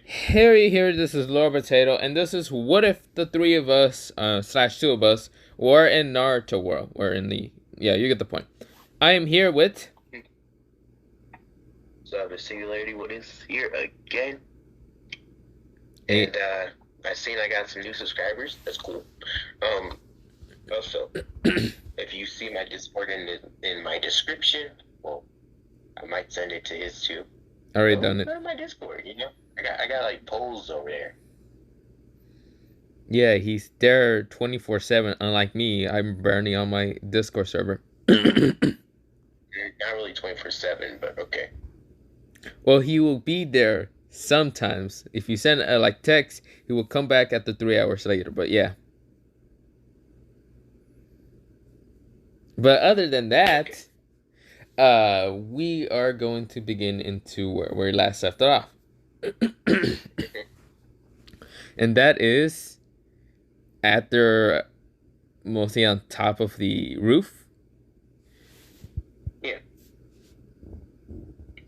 Harry here, this is Lord Potato, and this is what if the three of us, slash two of us, were in Naruto world. We're in the, yeah, you get the point. I am here with, So the Singularity what is here again. a, And I seen I got some new subscribers. That's cool. Um Also, if you see my Discord in my description, well, I might send it to his too. already So done it. go to my Discord, I got like polls over there. Yeah, he's there 24/7, unlike me, I'm barely on my Discord server. Not really 24/7, but okay. Well, he will be there sometimes. If you send like text, he will come back after 3 hours later, but yeah. But other than Okay. that, we are going to begin into where we last left off. And that is at their mostly on top of the roof. Yeah.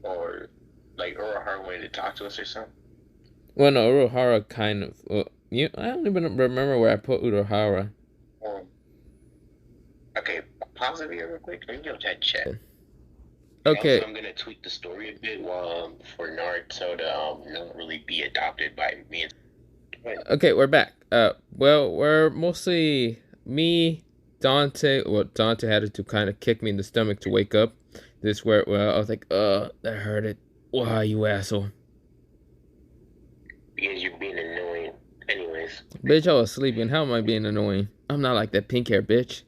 Or like Urahara wanted to talk to us or something. Well, no, Uruhara kind of. Well, I don't even remember where I put Uruhara. Um, okay, pause it here real quick. Let me go to chat. And also, Okay, I'm gonna tweak the story a bit for Naruto to not really be adopted by me. But okay, we're back. Well, we're mostly me, Dante. Well, Dante had to kind of kick me in the stomach to wake up. This where I was like, that hurt it. Why, you asshole, because you're being annoying, anyways. bitch! I was sleeping. How am I being annoying? I'm not like that pink hair bitch.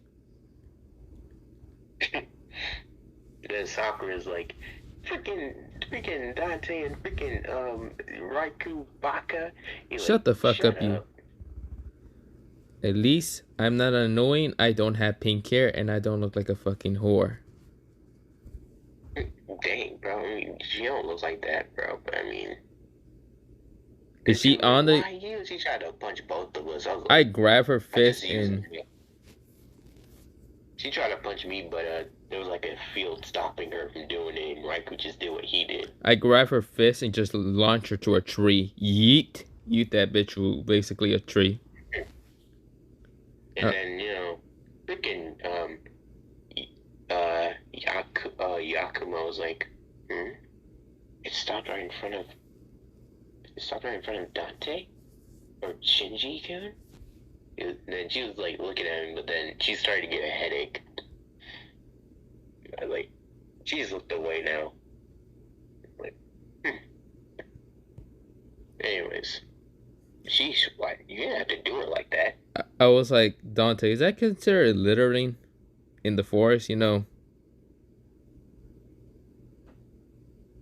Then Sakura is like, freaking Dante and freaking Raikou Baka. You're Shut like, the fuck shut up, you. up. At least I'm not annoying. I don't have pink hair, and I don't look like a fucking whore. Dang, bro. I mean, she don't look like that, bro. But I mean, Is and she she was like, on the? why you? She tried to punch both of us. I was I like, grab her I just fist use and it. She tried to punch me, but there was like a field stopping her from doing it, and Raikou just did what he did. I grab her fist and just launch her to a tree. Yeet, yeet that bitch to basically a tree. And Uh, then freaking Yakuma was like, hmm? It stopped right in front of Dante or Shinji-kun. And then she was like looking at him, but then she started to get a headache. I was like, she's looked away now. Like, hmm. Anyways, sheesh, why you didn't have to do her like that? I was like, Dante, is that considered littering in the forest? You know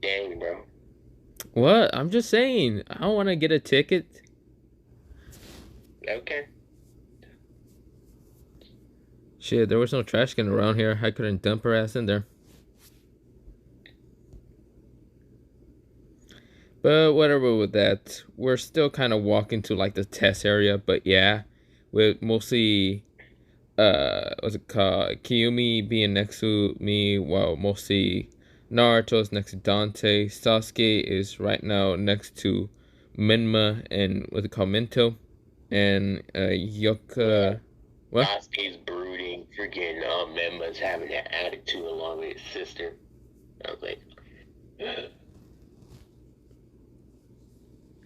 Dang, bro. what? I'm just saying. I don't want to get a ticket. Okay. Shit, there was no trash can around here. I couldn't dump her ass in there. But whatever with that, we're still kind of walking to like the test area. But yeah, with mostly what's it called? Kiyumi being next to me, while mostly Naruto's next to Dante. Sasuke is right now next to Menma and what's it called, Minto, and Yeah. Yoka. What? Sasuke's brooding. Freaking Memma's having an attitude along with his sister. I was like,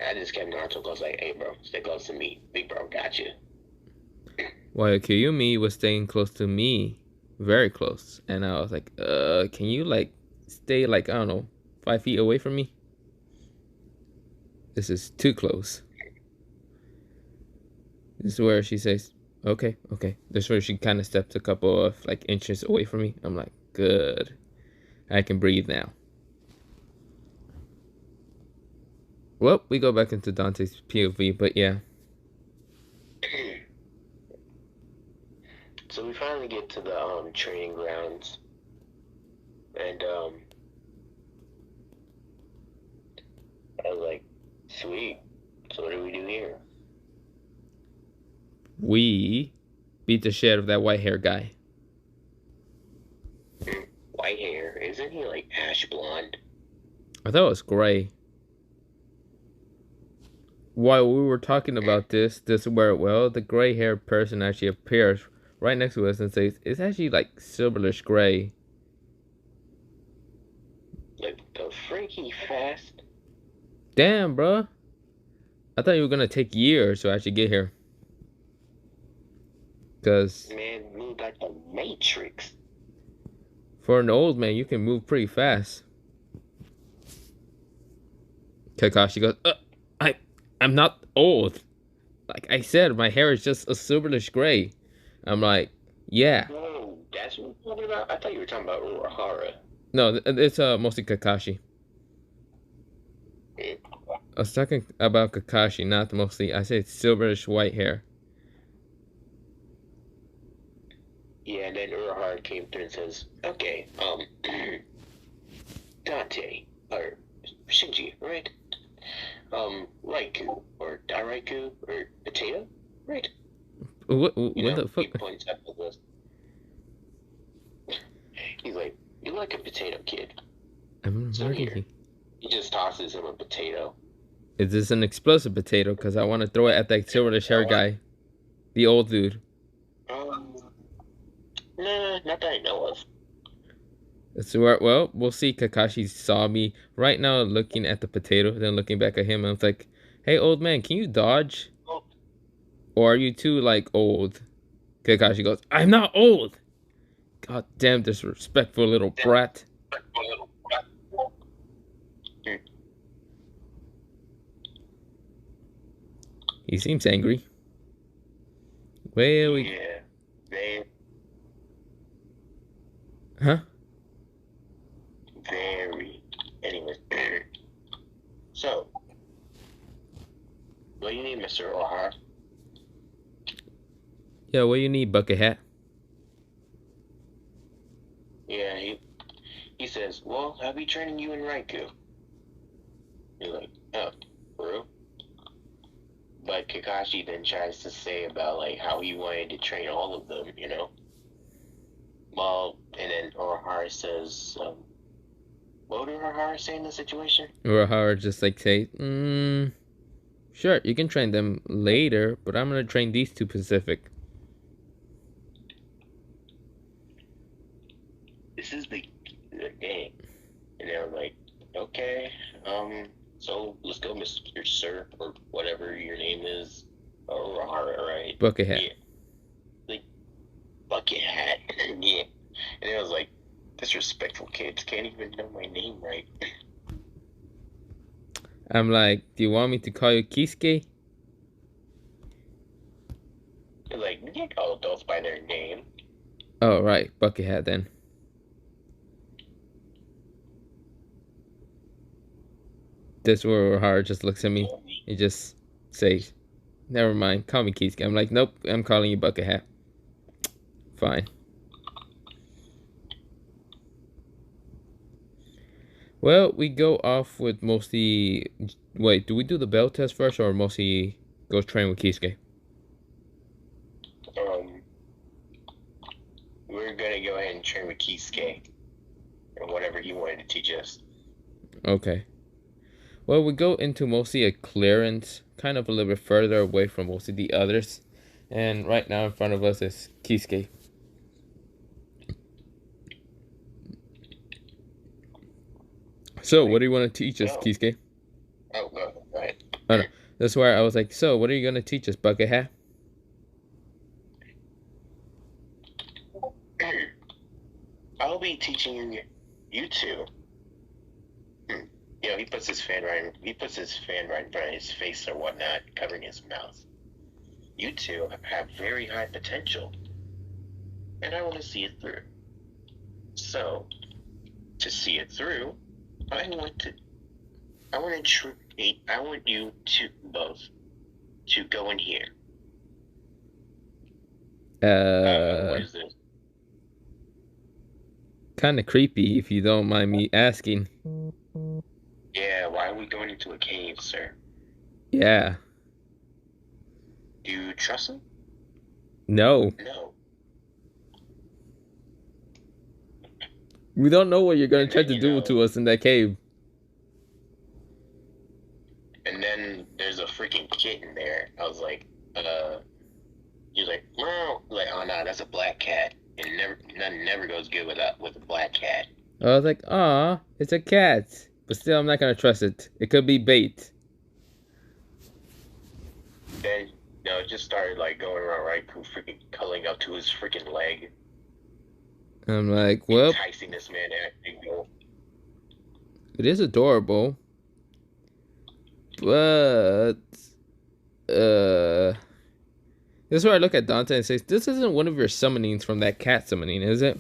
I just kept Naruto close, like, hey, bro, stay close to me. Big bro, got you. While Kiyumi was staying close to me, very close, and I was like, can you like stay like I don't know 5 feet away from me? This is too close. This is where she says, okay, okay. This is where she kind of steps a couple of like inches away from me. I'm like, good. I can breathe now. Well, we go back into Dante's POV, but yeah. So we finally get to the training grounds, and I was like, sweet. So what do we do here? We beat the shit out of that white hair guy. White hair, isn't he like ash blonde? I thought it was gray. while we were talking about this is where, well, the gray-haired person actually appears right next to us and says, it's actually like silverish gray. Like the freaky fast. Damn, bro. I thought you were gonna take years to actually get here. Because Man moved like the Matrix. for an old man, you can move pretty fast. Kakashi goes, I, I'm not old. Like I said, my hair is just a silverish gray. I'm like, yeah. Oh, that's what you're talking about? I thought you were talking about Urahara. No, it's mostly Kakashi. I was talking about Kakashi, not mostly. I said silverish white hair. Yeah, and then Urahara came through and says, okay, Dante, or Shinji, right? Raikou, or Daraiku, or Potato, right? What the He fuck? points at the list. He's like, you like a potato, kid. I'm So here. ready. He just tosses him a potato. Is this an explosive potato? Because I want to throw it at that silverish hair guy. The old dude. Um, nah, not that I know of. So, well, we'll see. Kakashi saw me right now looking at the potato, then looking back at him, and I was like, hey, old man, can you dodge? Oh, Or are you too, like, old? Kakashi goes, I'm not old! God damn disrespectful little brat. He seems angry. Well, we... yeah, they Huh? very. Anyways, so what do you need, Mr. O'Hara? Yeah, what do you need, bucket hat? Yeah, he says, well, I'll be training you in Raikou. You're like, oh, bro. But Kakashi then tries to say about like how he wanted to train all of them, you know. Well, and then O'Hara says, what did O'Hara say in the situation? Or Howard just like say, sure, you can train them later, but I'm gonna train these two Pacific. This is the game. And they're like, okay, so let's go, Mr. Sir, or whatever your name is, or O'Hara, right? Bucket hat. Yeah, like bucket hat. Yeah, and it was like, disrespectful kids can't even know my name right. I'm like, do you want me to call you Kisuke? They're like, you can't call adults by their name. Oh, right, bucket hat then. This where Howard just looks at me and just says, never mind, call me Kisuke. I'm like, nope, I'm calling you bucket hat. Fine. Well, we go off with mostly. Wait, do we do the bell test first or mostly go train with Kisuke? Um, we're gonna go ahead and train with Kisuke, or whatever he wanted to teach us. Okay. Well, we go into mostly a clearance, kind of a little bit further away from mostly the others. And right now in front of us is Kisuke. So, what do you want to teach us, Oh, Kisuke? go ahead. Oh, no. That's where I was like, so, what are you going to teach us, bucket hat? I'll be teaching you two. You know, he puts his fan right in front of his face or whatnot, covering his mouth. You two have very high potential, and I want to see it through. So, to see it through, I want you to both to go in here. What is this? Kind of creepy, if you don't mind me asking. Yeah, why are we going into a cave, sir? Yeah. Do you trust him? No. No. We don't know what you're going to try And to you do know, to us in that cave. And then there's a freaking kitten there. I was like, he's like, meow. Like, oh no, that's a black cat. And nothing never goes good with a black cat. I was like, "Aw, it's a cat," but still, I'm not gonna trust it. It could be bait. Then it just started like going around right, freaking cuddling up to his freaking leg, I'm like, "Well, enticing this man to actually go. it is adorable, but uh." This is where I look at Dante and say, "This isn't one of your summonings from that cat summoning, is it?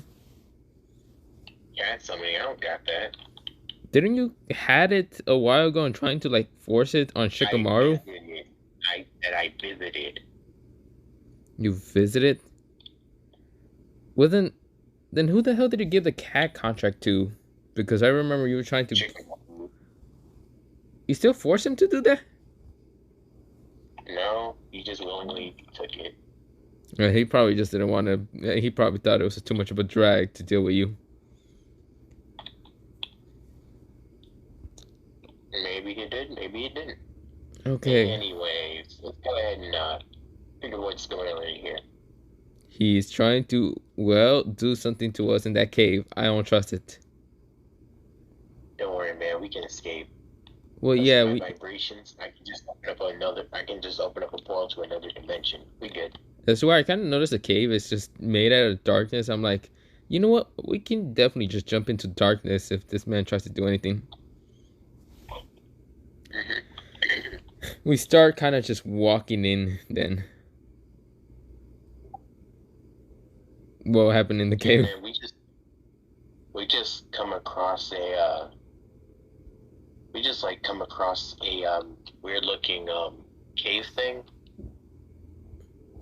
Cat something. I don't got that. Didn't you had it a while ago and trying to like force it on I Shikamaru? visited. I that I visited. You visited? Well then who the hell did you give the cat contract to? Because I remember you were trying to. Chicken. You still force him to do that? No, he just willingly took it. He probably just didn't want to. He probably thought it was too much of a drag to deal with you. Maybe he did. Maybe he didn't. Okay. Anyways, let's go ahead and figure what's going on right here. He's trying to, well, do something to us in that cave. I don't trust it. Don't worry, man. We can escape. Well, Listen yeah, to my we. vibrations. I can just open up another. I can just open up a portal to another dimension. We good. That's where I kind of noticed the cave is just made out of darkness. I'm like, you know what? We can definitely just jump into darkness if this man tries to do anything. We start kind of just walking in then. What happened in the And cave? then we just come across a we just like come across a weird looking cave thing,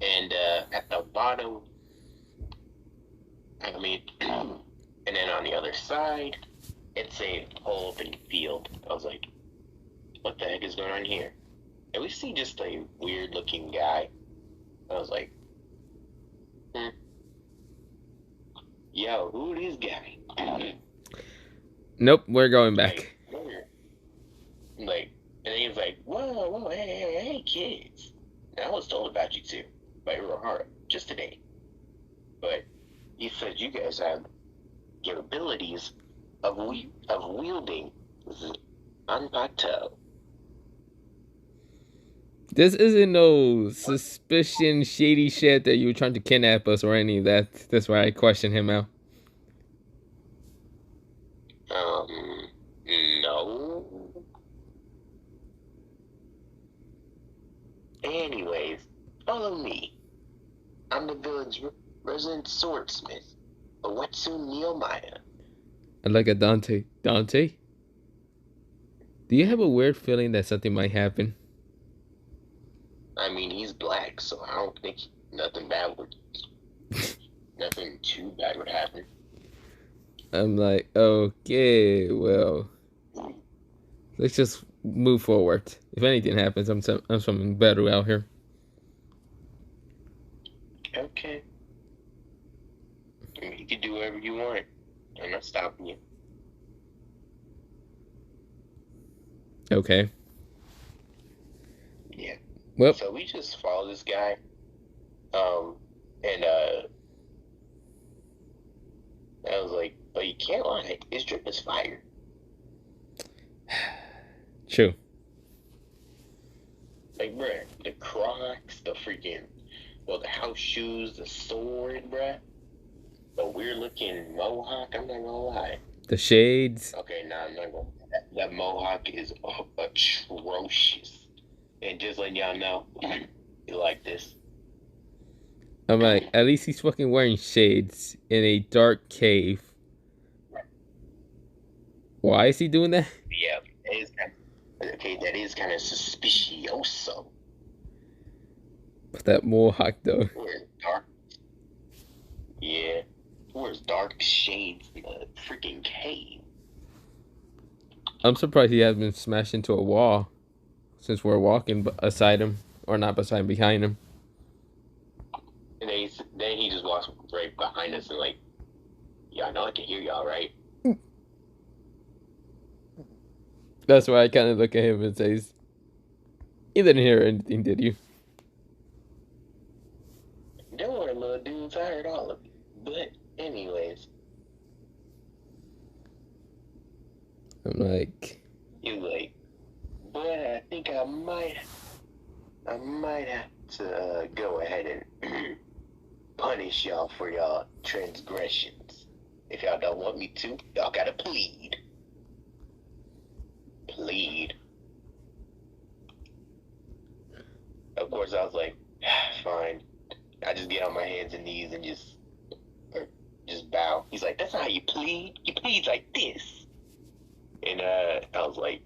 and at the bottom, I mean, and then on the other side, it's a whole open field. I was like, what the heck is going on here? And we see just a weird looking guy. I was like, hmm, yo, who this guy? Nope, we're going Like, back. like, and he was like, whoa, hey, kids. And I was told about you too by Uruhara just today. But he said you guys have capabilities of wielding Zanpakuto. This isn't no suspicion, shady shit that you were trying to kidnap us or any of that. That's why I question him out. Um, no. Anyways, follow me. I'm the village's resident swordsmith, Owetsu Nehemiah. I like a Dante. Dante? Do you have a weird feeling that something might happen? I mean, he's black, so I don't think nothing too bad would happen. I'm like, okay, well, let's just move forward. If anything happens, I'm something better out here. Okay. I mean, you can do whatever you want. I'm not stopping you. Okay. Yeah. Well, So we just follow this guy. And I was like, but you can't lie. His drip is fire. true. Like, bruh, the Crocs, the house shoes, the sword, bruh, the weird looking mohawk. I'm not gonna lie. The shades. Okay, nah, I'm not gonna. That mohawk is atrocious. And just letting y'all know, you like this. I'm like, at least he's fucking wearing shades in a dark cave. Why is he doing that? Yeah, that is kind of suspicioso. But that mohawk though. Wears dark, yeah, wears dark shades in a freaking cave. I'm surprised he hasn't been smashed into a wall since we're walking beside him, or not beside him, behind him. And then he just walks right behind us and like, yeah, I know I can hear y'all, right? That's why I kind of look at him and say, You didn't hear anything, did you? Don't worry, little dudes. I heard all of it. But anyways, I'm like, you like, boy, I think I might have to go ahead and punish y'all for y'all transgressions. If y'all don't want me to, y'all gotta plead. Plead. Of course, I was like, fine. I just get on my hands and knees and just bow. He's like, that's not how you plead. You plead like this. And I was like,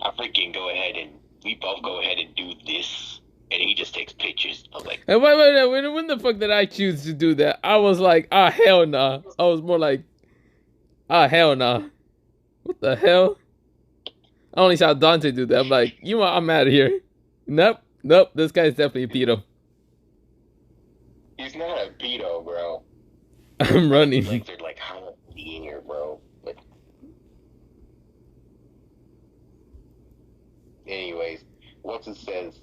I freaking go ahead and we both go ahead and do this. And he just takes pictures. I was like, hey, wait, when the fuck did I choose to do that? I was like, ah, hell nah. I was more like, ah, hell nah. What the hell? I only saw Dante do that. I'm like, you know what? I'm out of here. Nope. This guy's definitely a pedo. he's not a pedo, bro. I'm running. Legs are like high up in the air, bro. But anyways, once it says,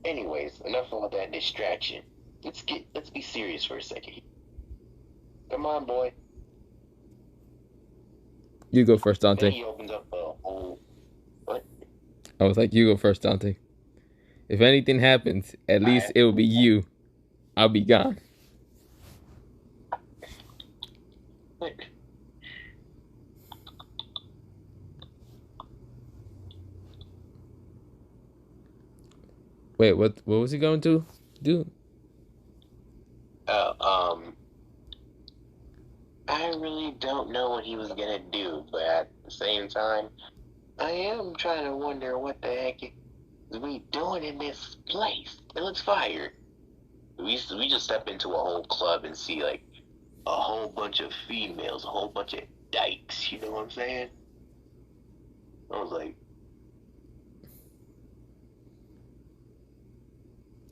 anyways, enough of all that distraction. Let's be serious for a second. Come on, boy. You go first, Then Dante. he opens up a whole what? I was like, you go first, Dante. If anything happens, at least I it will be you. I'll be gone. Wait, what was he going to do? uh, um, I really don't know what he was gonna do, but at the same time, I am trying to wonder what the heck is we doing in this place. It looks fire. We just step into a whole club and see like a whole bunch of females, a whole bunch of dykes. You know what I'm saying? I was like,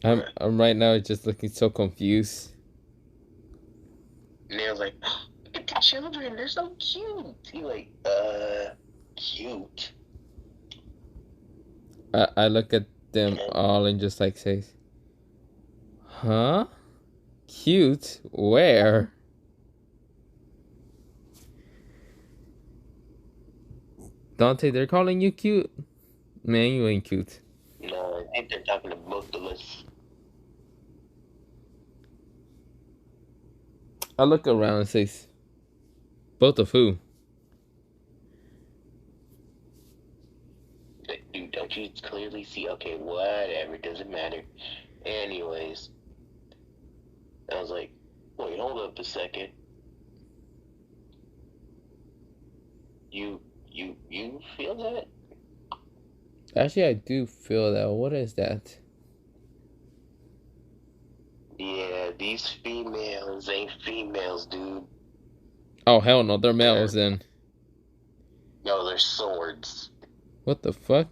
I'm right now just looking so confused. and they was like, look at the children, they're so cute. He like, cute. I look at them all and just like say, huh? Cute? Where? Dante, they're calling you cute? Man, you ain't cute. No, I think they're talking to both of us. I look around and say, both of who? Like, dude, don't you clearly see? Okay, whatever, doesn't matter. Anyways, I was like, wait, hold up a second. You feel that? Actually, I do feel that. What is that? Yeah, these females ain't females, dude. Oh, hell no. They're males They're then. no, they're swords. What the fuck?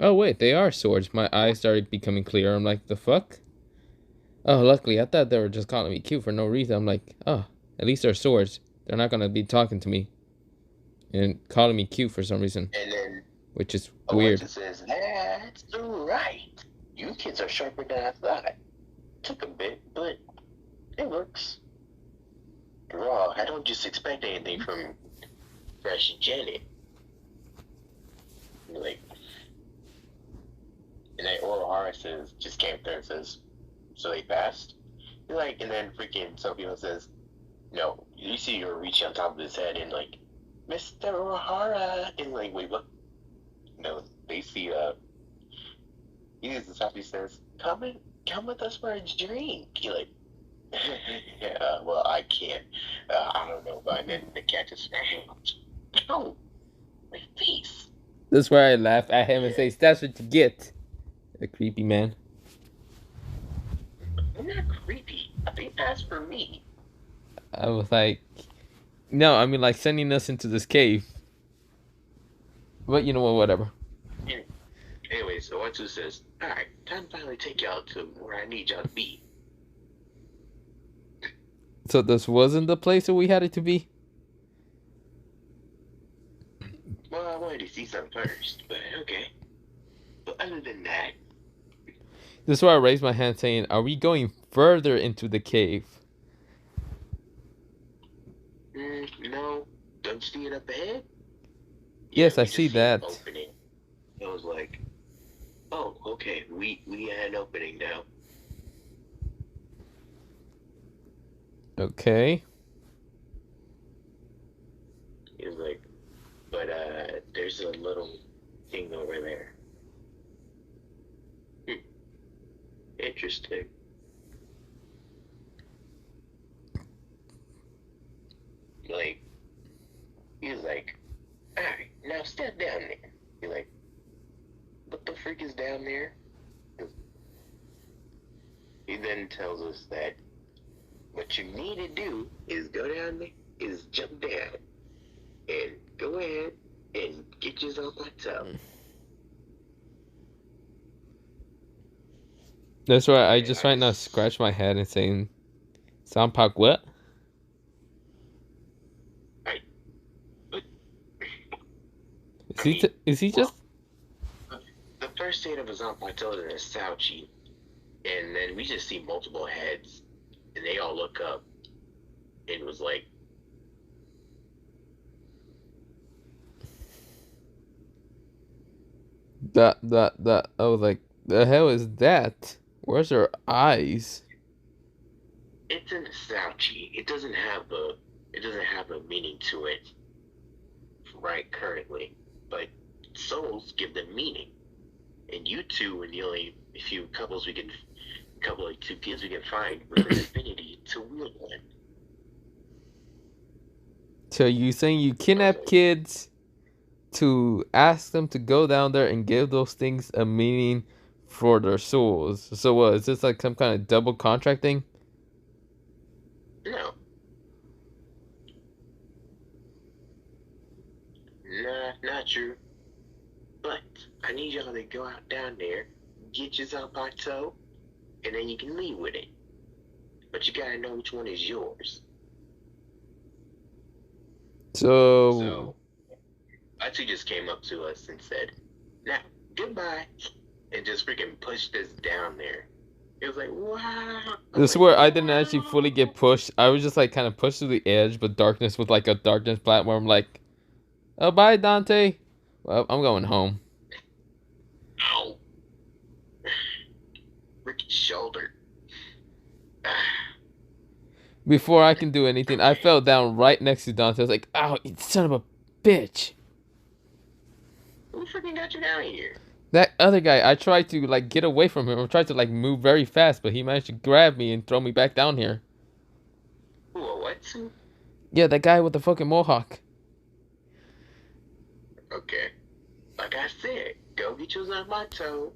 Oh, wait. They are swords. My eyes started becoming clear. I'm like, the fuck? Oh, luckily. I thought they were just calling me cute for no reason. I'm like, oh, at least they're swords. They're not going to be talking to me and calling me cute for some reason, And then which is once weird. it says, that's right. You kids are sharper than I thought. Took a bit, but it works. Raw, I don't just expect anything from Fresh Janet. Like, and then Orohara says, just came there and says, so they passed? Like, and then freaking Sofio says, no, you see her reach on top of his head and like, Mr. Orohara, and like, wait, what? No, they see, he is the top, he says, come with us for a drink. You're like, yeah, well, I can't. I don't know, but then the cat just, no, my face. That's where I laugh at him and say, that's what you get. A creepy man. I'm not creepy. I think that's for me. I was like, no, I mean, like sending us into this cave. But you know what, whatever. Anyway, so Watsu says, alright, time to finally take y'all to where I need y'all to be. So this wasn't the place that we had it to be? Well, I wanted to see some first, but okay. But other than that, This is why I raised my hand saying, are we going further into the cave? no, don't you see it up ahead? Yeah, Yes, I we see just see an that. opening. I was like, oh, okay, we had an opening now. Okay. He was like, but there's a little thing over there. Hmm, interesting. Like, he was like, all right, now step down there. He's like, what the freak is down there? He then tells us that what you need to do is go down there, is jump down, and go ahead and get yourself a tub. That's why I And just I right now just, scratch my head and saying, Zanpak what? I, but, Is I mean, is he just well, the first scene of a Zanpakutos is Sauchi, and then we just see multiple heads, and they all look up, and was like, that I was like, the hell is that? Where's her eyes? it's in Sauchi. It doesn't have a meaning to it right currently, but souls give them meaning. And you two are the only few couples we can, couple of two kids we can find with an affinity to wield one. So you saying you I was kidnap like, kids to ask them to go down there and give those things a meaning for their souls? So what is this like some kind of double contract thing? no, nah, not true. But I need y'all to go out down there, get yourself by toe, and then you can leave with it. But you gotta know which one is yours. So So Achi just came up to us and said, now, goodbye, and just freaking pushed us down there. It was like, wow. I was this is like, where I didn't actually fully get wow. pushed. I was just like kind of pushed to the edge, but darkness with like a darkness platform. Like, oh bye Dante. Well, I'm going home. Ow. Freaking shoulder. Before I can do anything, I Okay. fell down right next to Dante. I was like, "Ow, you son of a bitch!" Who freaking got you down here? That other guy, I tried to like get away from him. I tried to like move very fast, but he managed to grab me and throw me back down here. Who, a what? Yeah, that guy with the fucking mohawk. Okay. Like I said, go get yourself my toe.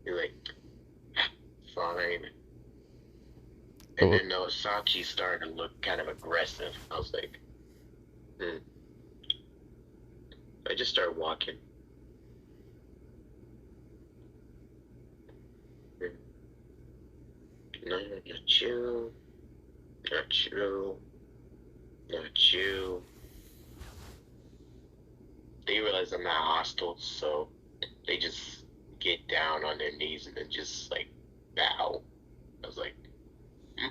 You're like, fine. And Oh, then Sachi started to look kind of aggressive. I was like, hmm. I just started walking. Hmm. No, not you. Not you. Not you. They realize I'm not hostile, so they just get down on their knees and then just like bow. I was like, hmm.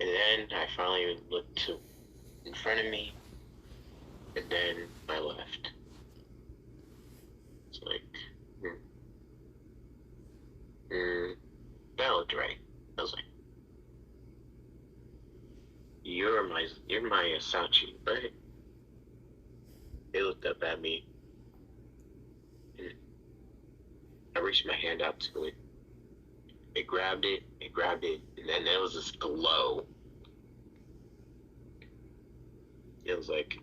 And then I finally looked to in front of me and then my left. It's like, hmm, that looked right. I was like, you're my Sachi, right? They looked up at me and I reached my hand out to it. It grabbed it, and then there was this glow. It was like,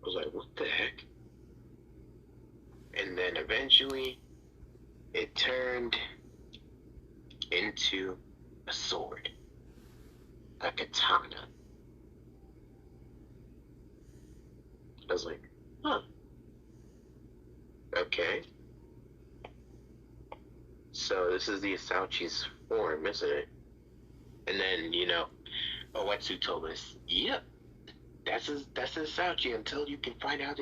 I was like, what the heck? And then eventually it turned into a sword, a katana. I was like, huh, okay. So this is the Asauchi's form, isn't it? And then, Owetsu told us, yep, that's his Asauchi until you can find out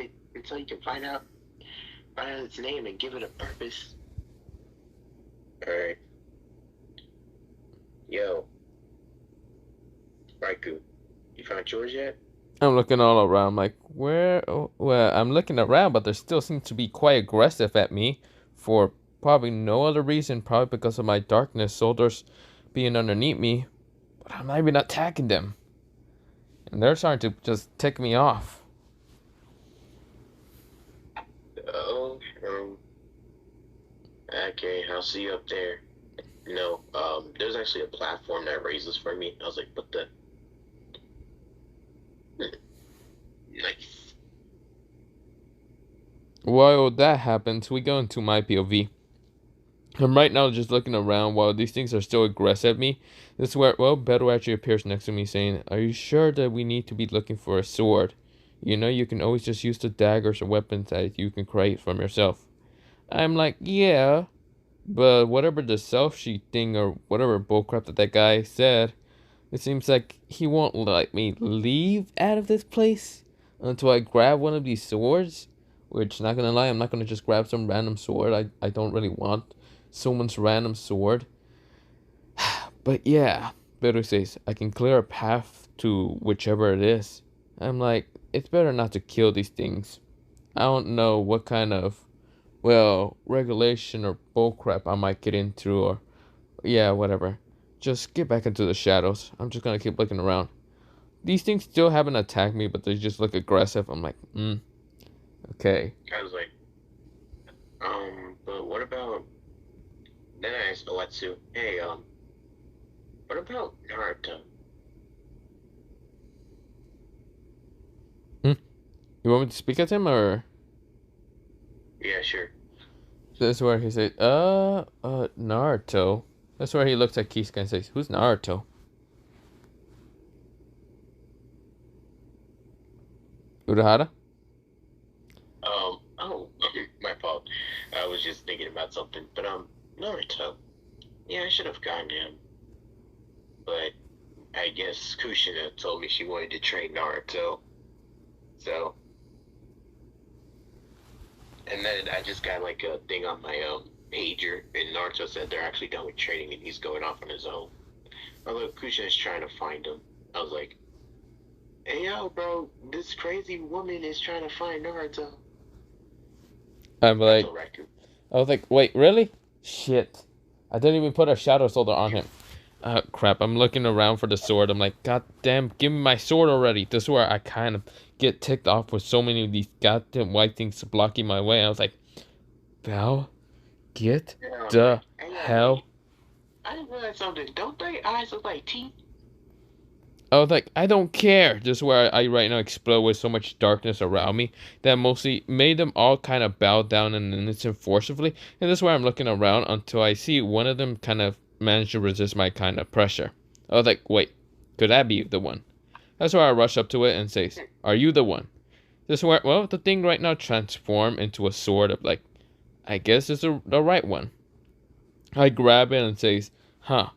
its name and give it a purpose. Alright. Yo, Raikou, you found yours yet? I'm looking all around, like, where? Oh, well, I'm looking around, but they still seem to be quite aggressive at me for probably no other reason, probably because of my darkness soldiers being underneath me. But I'm not even attacking them. And they're starting to just tick me off. Oh, okay, I'll see you up there. There's actually a platform that raises for me. I was like, what the? Nice. While that happens, we go into my POV. I'm right now just looking around while these things are still aggressive at me. This is where, well, Beto actually appears next to me saying, are you sure that we need to be looking for a sword? You know, you can always just use the daggers or weapons that you can create from yourself. I'm like, yeah, but whatever the self-sheet thing or whatever bullcrap that guy said, it seems like he won't let me leave out of this place until I grab one of these swords. Which, not gonna lie, I'm not gonna just grab some random sword. I don't really want someone's random sword. But yeah, Beto says, I can clear a path to whichever it is. I'm like, it's better not to kill these things. I don't know what kind of, well, regulation or bullcrap I might get into, or yeah, whatever. Just get back into the shadows. I'm just gonna keep looking around. These things still haven't attacked me, but they just look aggressive. I'm like, okay. I was like, but what about? Then I asked Owetsu, hey, what about Naruto? Hmm. You want me to speak at him, or Yeah, sure. this is where he said, Naruto. That's where he looks at Kisuke and says, who's Naruto? Urahara? Oh, my fault. I was just thinking about something, but Naruto. Yeah, I should have gotten him, but I guess Kushina told me she wanted to train Naruto, so. And then I just got like a thing on my pager, and Naruto said they're actually done with training, and he's going off on his own. Although Kushina's trying to find him, I was like, "Hey yo, bro, this crazy woman is trying to find Naruto." I'm I like, told Raku. I was like, wait, really? Shit. I didn't even put a shadow soldier on him. Crap. I'm looking around for the sword. I'm like, god damn, give me my sword already. This is where I kind of get ticked off with so many of these goddamn white things blocking my way. I was like, Val, get Yeah, I was the like, "Hey yo, hell. wait, I didn't realize something. Don't they eyes look like teeth?" I was like, I don't care. This is where I right now explode with so much darkness around me that mostly made them all kind of bow down in an instant forcibly. And this is where I'm looking around until I see one of them kind of manage to resist my kind of pressure. I was like, wait, could that be the one? That's where I rush up to it and says, are you the one? This is where, well, the thing right now transformed into a sword of like, I guess it's the right one. I grab it and says, huh,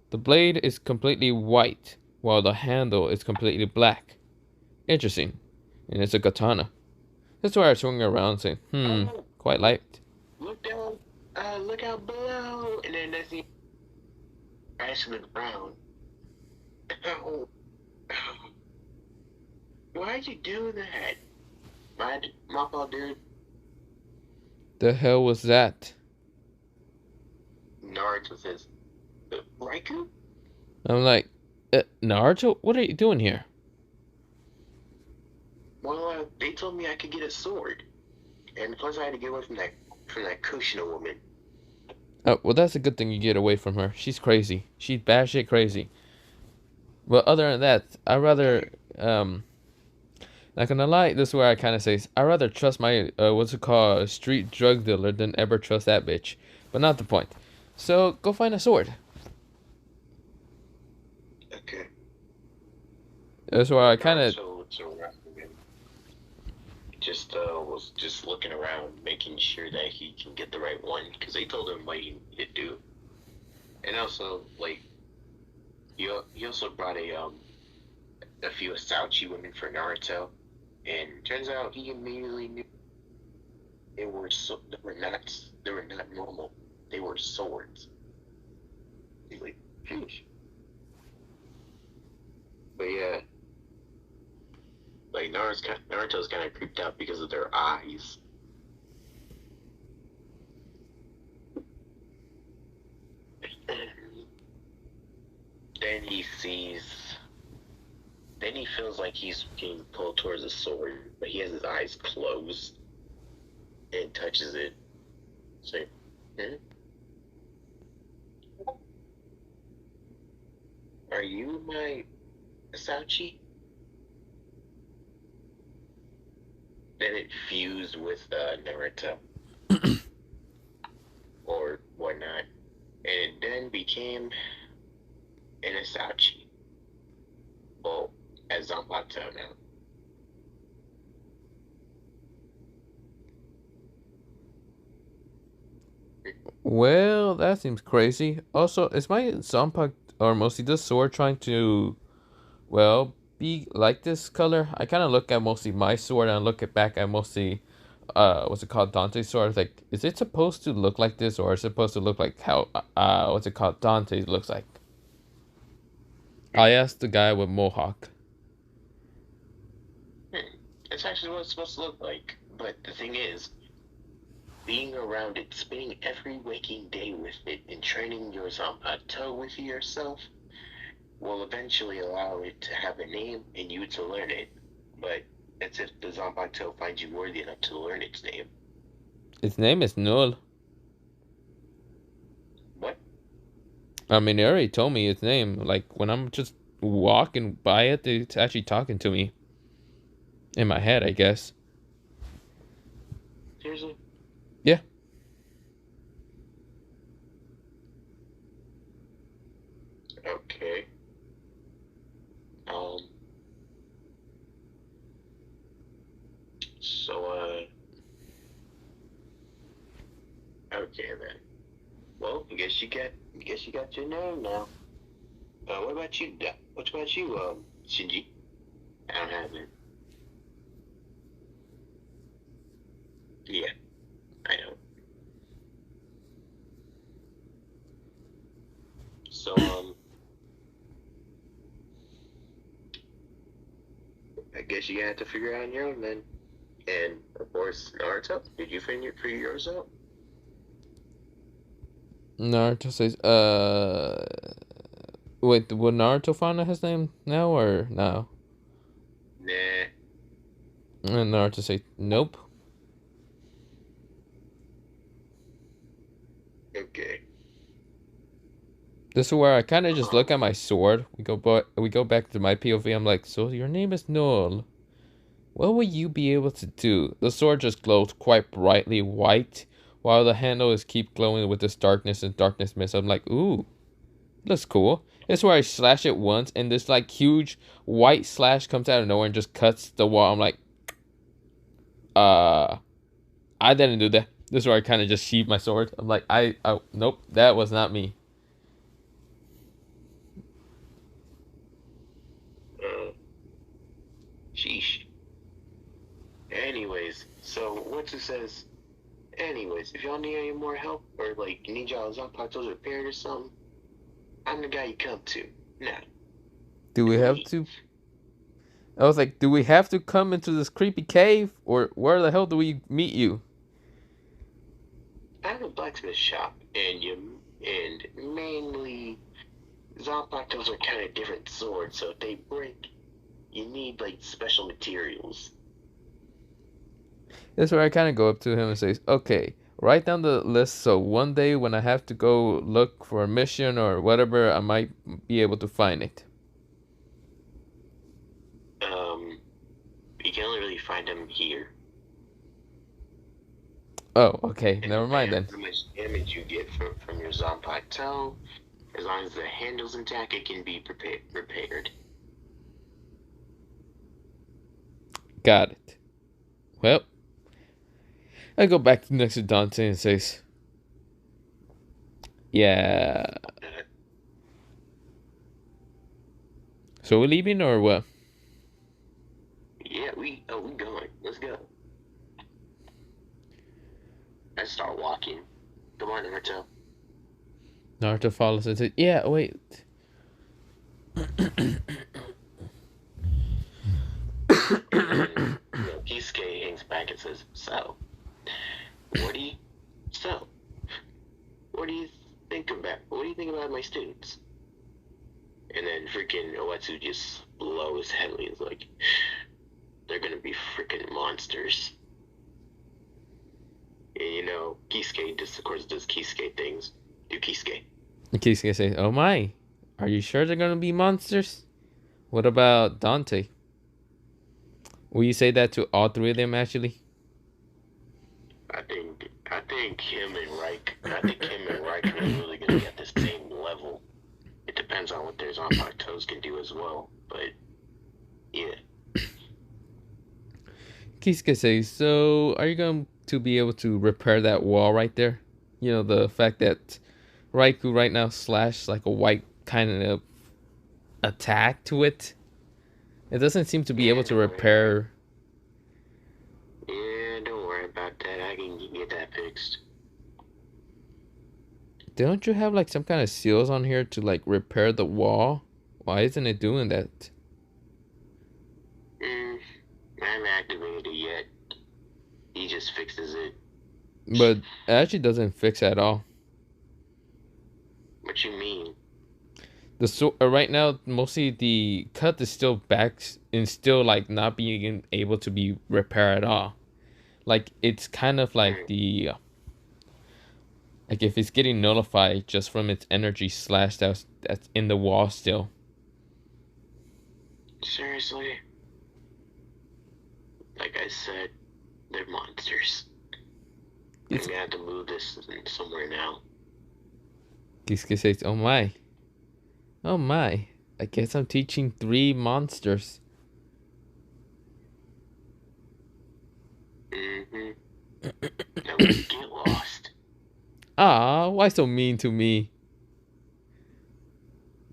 the blade is completely white, while the handle is completely black. Interesting. And it's a katana. That's why I swing around saying, Oh, quite light. look down, look out below, and then there's the crashing the ground. Oh, why'd you do that? My fault, dude. The hell was that? Naruto says, Raikou? I'm like, Naruto, what are you doing here? Well, they told me I could get a sword, and plus I had to get away from that Kushina woman. Oh, well, that's a good thing you get away from her. She's crazy. She's batshit crazy. But other than that, I rather, not gonna lie, this is where I kind of say, I rather trust my, what's it called, street drug dealer than ever trust that bitch. But not the point. So, go find a sword. Okay. That's where I kind of, Naruto looks around and just was just looking around, making sure that he can get the right one, because they told him what he needed to do. And also, like, he also brought a few Asauchi women for Naruto, and turns out he immediately knew they were not normal. They were swords. He's like, sheesh. But yeah, like Naruto's kind of creeped out because of their eyes. Then he sees. Then he feels like he's being pulled towards a sword, but he has his eyes closed and touches it. So, hmm? Are you my Asauchi? Then it fused with Naruto or whatnot, and it then became an Asauchi. Well, as Zanpakuto now. Well, that seems crazy. Also, is my Zanpak or mostly this sword trying to, well, be like this color? I kind of look at mostly my sword and I look at back at mostly, what's it called, Dante's sword. It's like, is it supposed to look like this or is it supposed to look like how, what's it called, Dante's looks like? I asked the guy with Mohawk. Hmm. It's actually what it's supposed to look like. But the thing is, being around it, spending every waking day with it, and training your Zanpakuto with yourself will eventually allow it to have a name and you to learn it. But that's if the Zanpakuto finds you worthy enough to learn its name. Its name is Null. What? I mean, they already told me its name. Like, when I'm just walking by it, it's actually talking to me. In my head, I guess. Seriously? Yeah. Okay. Um. So, okay then. Well, I guess you got your name now. What about you? What about you, Shinji? I don't have it. Yeah, I know. So, I guess you have to figure it out on your own then. And of course, Naruto, did you figure yours out? Naruto says, wait, will Naruto find out his name now or no? Nah. And Naruto say, nope. Okay. This is where I kind of just look at my sword. We go back to my POV. I'm like, so your name is Null. What will you be able to do? The sword just glows quite brightly white, while the handle is keep glowing with this darkness and darkness mist. I'm like, ooh, looks cool. This is where I slash it once, and this like huge white slash comes out of nowhere and just cuts the wall. I'm like, uh, I didn't do that. This is where I kind of just sheathe my sword. I'm like, nope, that was not me. Uh, sheesh. Anyways, so what's it says? Anyways, if y'all need any more help or like you need y'all Zanpakutos repaired or something, I'm the guy you come to. Now, Do we have leave. to? I was like, do we have to come into this creepy cave, or where the hell do we meet you? I have a blacksmith shop, and mainly Zanpakutos are kind of different swords, so if they break, you need like special materials. That's where I kind of go up to him and say, okay, write down the list so one day when I have to go look for a mission or whatever, I might be able to find it. You can only really find them here. Oh, okay, It never mind depends then. how much damage you get from your Zanpakuto. As long as the handle's intact, it can be repaired. Got it. Well, I go back next to Dante and says, "Yeah, so we're leaving or what?" Yeah, we going. Let's go. I start walking. Come on, Naruto. Naruto follows and says, "Yeah, wait." And then, Kisuke hangs back and says, what do you, so, what do you what do you think about my students? And then freaking Oetsu just blows heavily. Is like, they're gonna be freaking monsters. And Kisuke just, of course, does Kisuke things. Do Kisuke. Kisuke says, "Oh my, are you sure they're gonna be monsters? What about Dante? Will you say that to all three of them actually?" I think him and Reich are really gonna be at the same level. It depends on what their Zanpakutos can do as well. But yeah. Kisuke says, "So are you going to be able to repair that wall right there? You know, the fact that Raikou right now slash like a white kind of attack to it. It doesn't seem to be able Yeah, to don't worry about repair." Yeah, don't worry about that. I can get that fixed. Don't you have like some kind of seals on here to like repair the wall? Why isn't it doing that? Mm, I haven't activated it yet. He just fixes it. But it actually doesn't fix at all. What you mean? Right now, mostly the cut is still back and still like not being able to be repaired at all. Like it's kind of like Mm, the like if it's getting nullified just from its energy slash that's in the wall still. seriously? Like I said, they're monsters. I'm It's gonna have to move this somewhere now. Kisuke says, "Oh my, oh my! I guess I'm teaching three monsters." Mm-hmm. At least get lost. Ah, why so mean to me?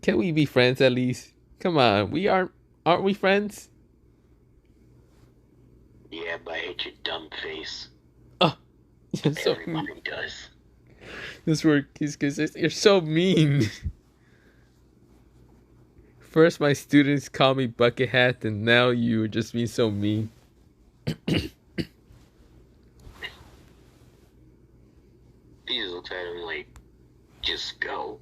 Can we be friends at least? Come on, aren't we friends? Yeah, but I hate your dumb face. Oh, you're so mean. Everybody does. This word Kisuke says, "You're so mean." First, my students call me bucket hat, and now you just being so mean. He just looks at him like, just go.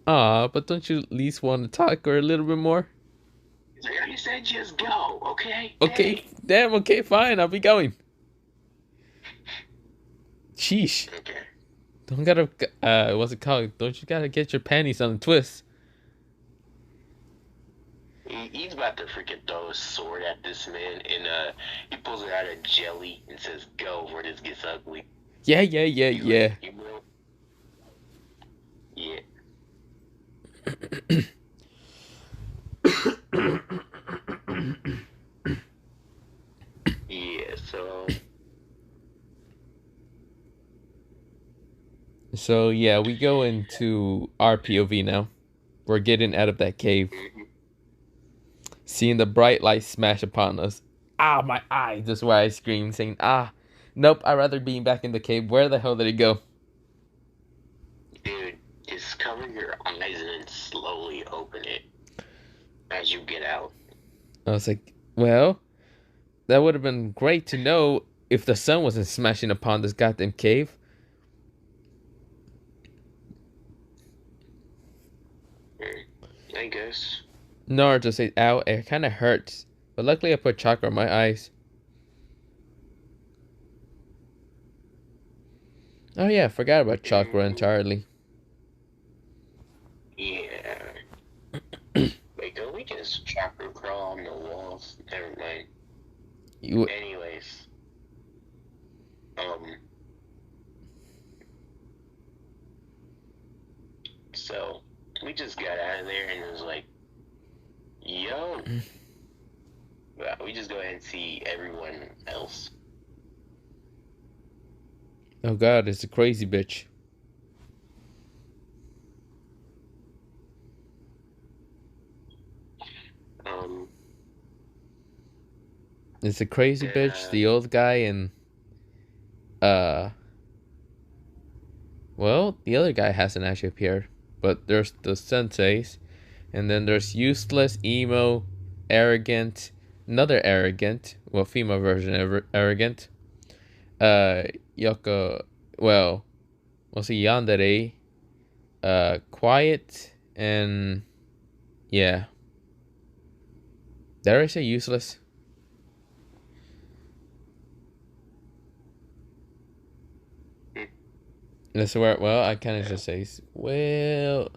Ah, but don't you at least want to talk or a little bit more? He's like, I said just go, okay? Okay, Hey. damn, okay, fine, I'll be going. Sheesh. Okay. Don't gotta, what's it called? Don't you gotta get your panties on a twist? He's about to freaking throw a sword at this man, and he pulls it out of jelly and says, "Go, where this gets ugly." Yeah, yeah, yeah, He's like, yeah. "You will." Yeah, yeah. So, yeah, we go into our POV now. We're getting out of that cave. Mhm. Seeing the bright light smash upon us. Ah, my eye! That's why I screamed, saying, ah, nope, I'd rather be back in the cave. Where the hell did it go? Dude, just cover your eyes and then slowly open it as you get out. I was like, well, that would have been great to know if the sun wasn't smashing upon this goddamn cave. Mm, I guess. Naruto said, ow, it kind of hurts. But luckily I put chakra on my eyes. Oh yeah, I forgot about chakra Mm, entirely. yeah. Wait, don't we just chakra crawl on the walls? Never mind. You, Anyways, um, so we just got out of there and it was like, yo, we just go ahead and see everyone else. Oh God, it's a crazy bitch. Um, It's a crazy bitch. the The old guy and uh, well, the other guy hasn't actually appeared, but there's the senseis, and then there's useless, emo, arrogant, another arrogant, well, female version of arrogant. Uh, Yoko, well, we'll see Yandere. Quiet and yeah. Did I say useless? That's where. Well, I kind of just say, well,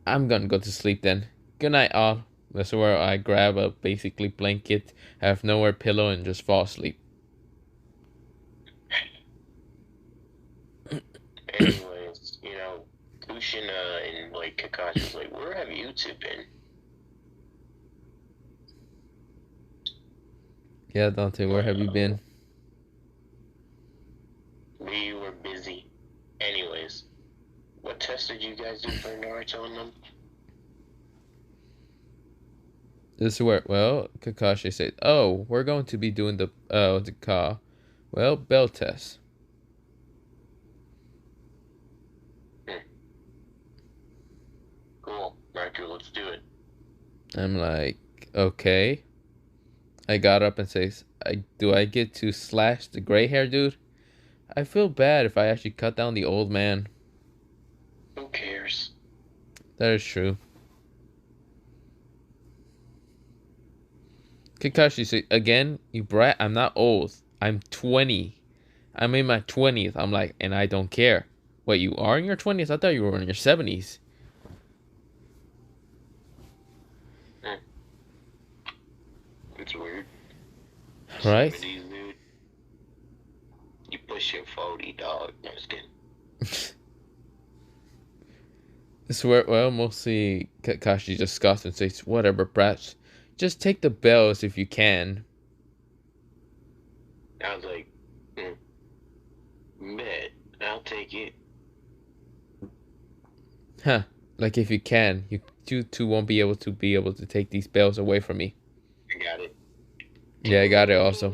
I'm gonna go to sleep then. Good night, all. That's where I grab a basically blanket, have nowhere pillow, and just fall asleep. anyways, Kushina and like Kakashi was like, "Where have you two been?" Yeah, Dante, where have you been? We were busy. Anyways, what test did you guys do for Naruto and them? This is where. Well, Kakashi said, "Oh, we're going to be doing the what's it called? Well, bell test." Cool, Naruto, let's do it. I'm like, okay. I got up and says, I get to slash the gray hair dude? I feel bad if I actually cut down the old man. Who cares? That is true. Kakashi said, again, you brat, I'm not old. I'm 20. I'm in my 20th. I'm like, and I don't care. Wait, you are in your 20s? I thought you were in your 70s. It's weird. Right? 70s, dude. You push your 40, dog. No, just kidding. Swear, well, mostly Kakashi just scoffs and says, whatever, brats. Just take the bells if you can. I was like, bet. I'll take it. Huh. Like if you can, you two won't be able to take these bells away from me. I got it. Yeah, I got it also.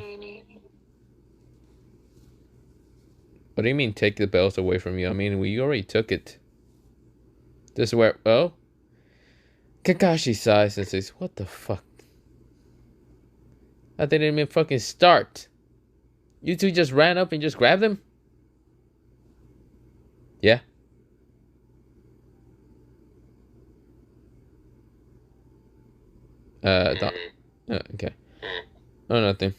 What do you mean take the bells away from you? I mean, we already took it. This is where, oh? Kakashi sighs and says, what the fuck? I didn't even fucking start. You two just ran up and just grabbed them? Yeah. Don't. Okay. Oh, nothing.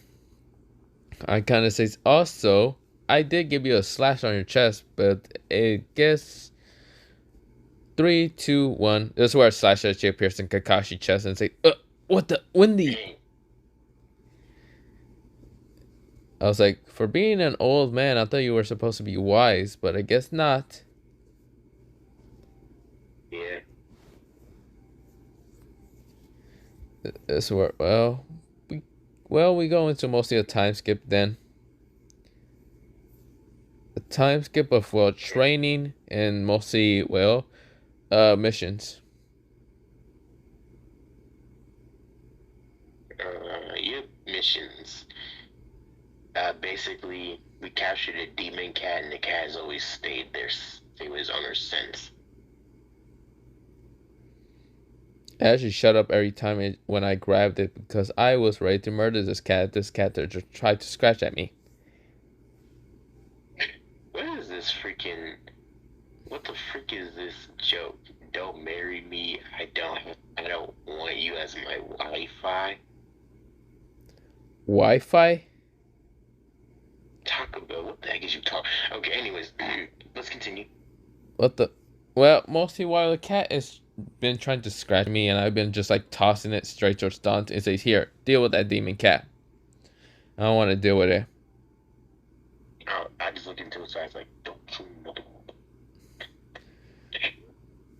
I kind of says, also, I did give you a slash on your chest, but it guess 3, 2, 1. This is where a slash actually appears in Kakashi chest and say, what the Wendy? I was like, for being an old man, I thought you were supposed to be wise, but I guess not. Yeah. This is where, we go into mostly a time skip then. A time skip of training and mostly missions. Yep, missions. Basically, we captured a demon cat, and the cat has always stayed there. It was on her scent. I actually shut up every time when I grabbed it because I was ready to murder this cat. This cat that just tried to scratch at me. What is this freaking? What the frick is this joke? Don't marry me. I don't want you as my Wi-Fi. Wi-Fi? Talk about what the heck is you talking? Okay, anyways, let's continue. What the? Well, mostly while the cat has been trying to scratch me, and I've been just like tossing it straight towards Dante. It says, "Here, deal with that demon cat." I don't want to deal with it. I just looked into his eyes like, don't you mother.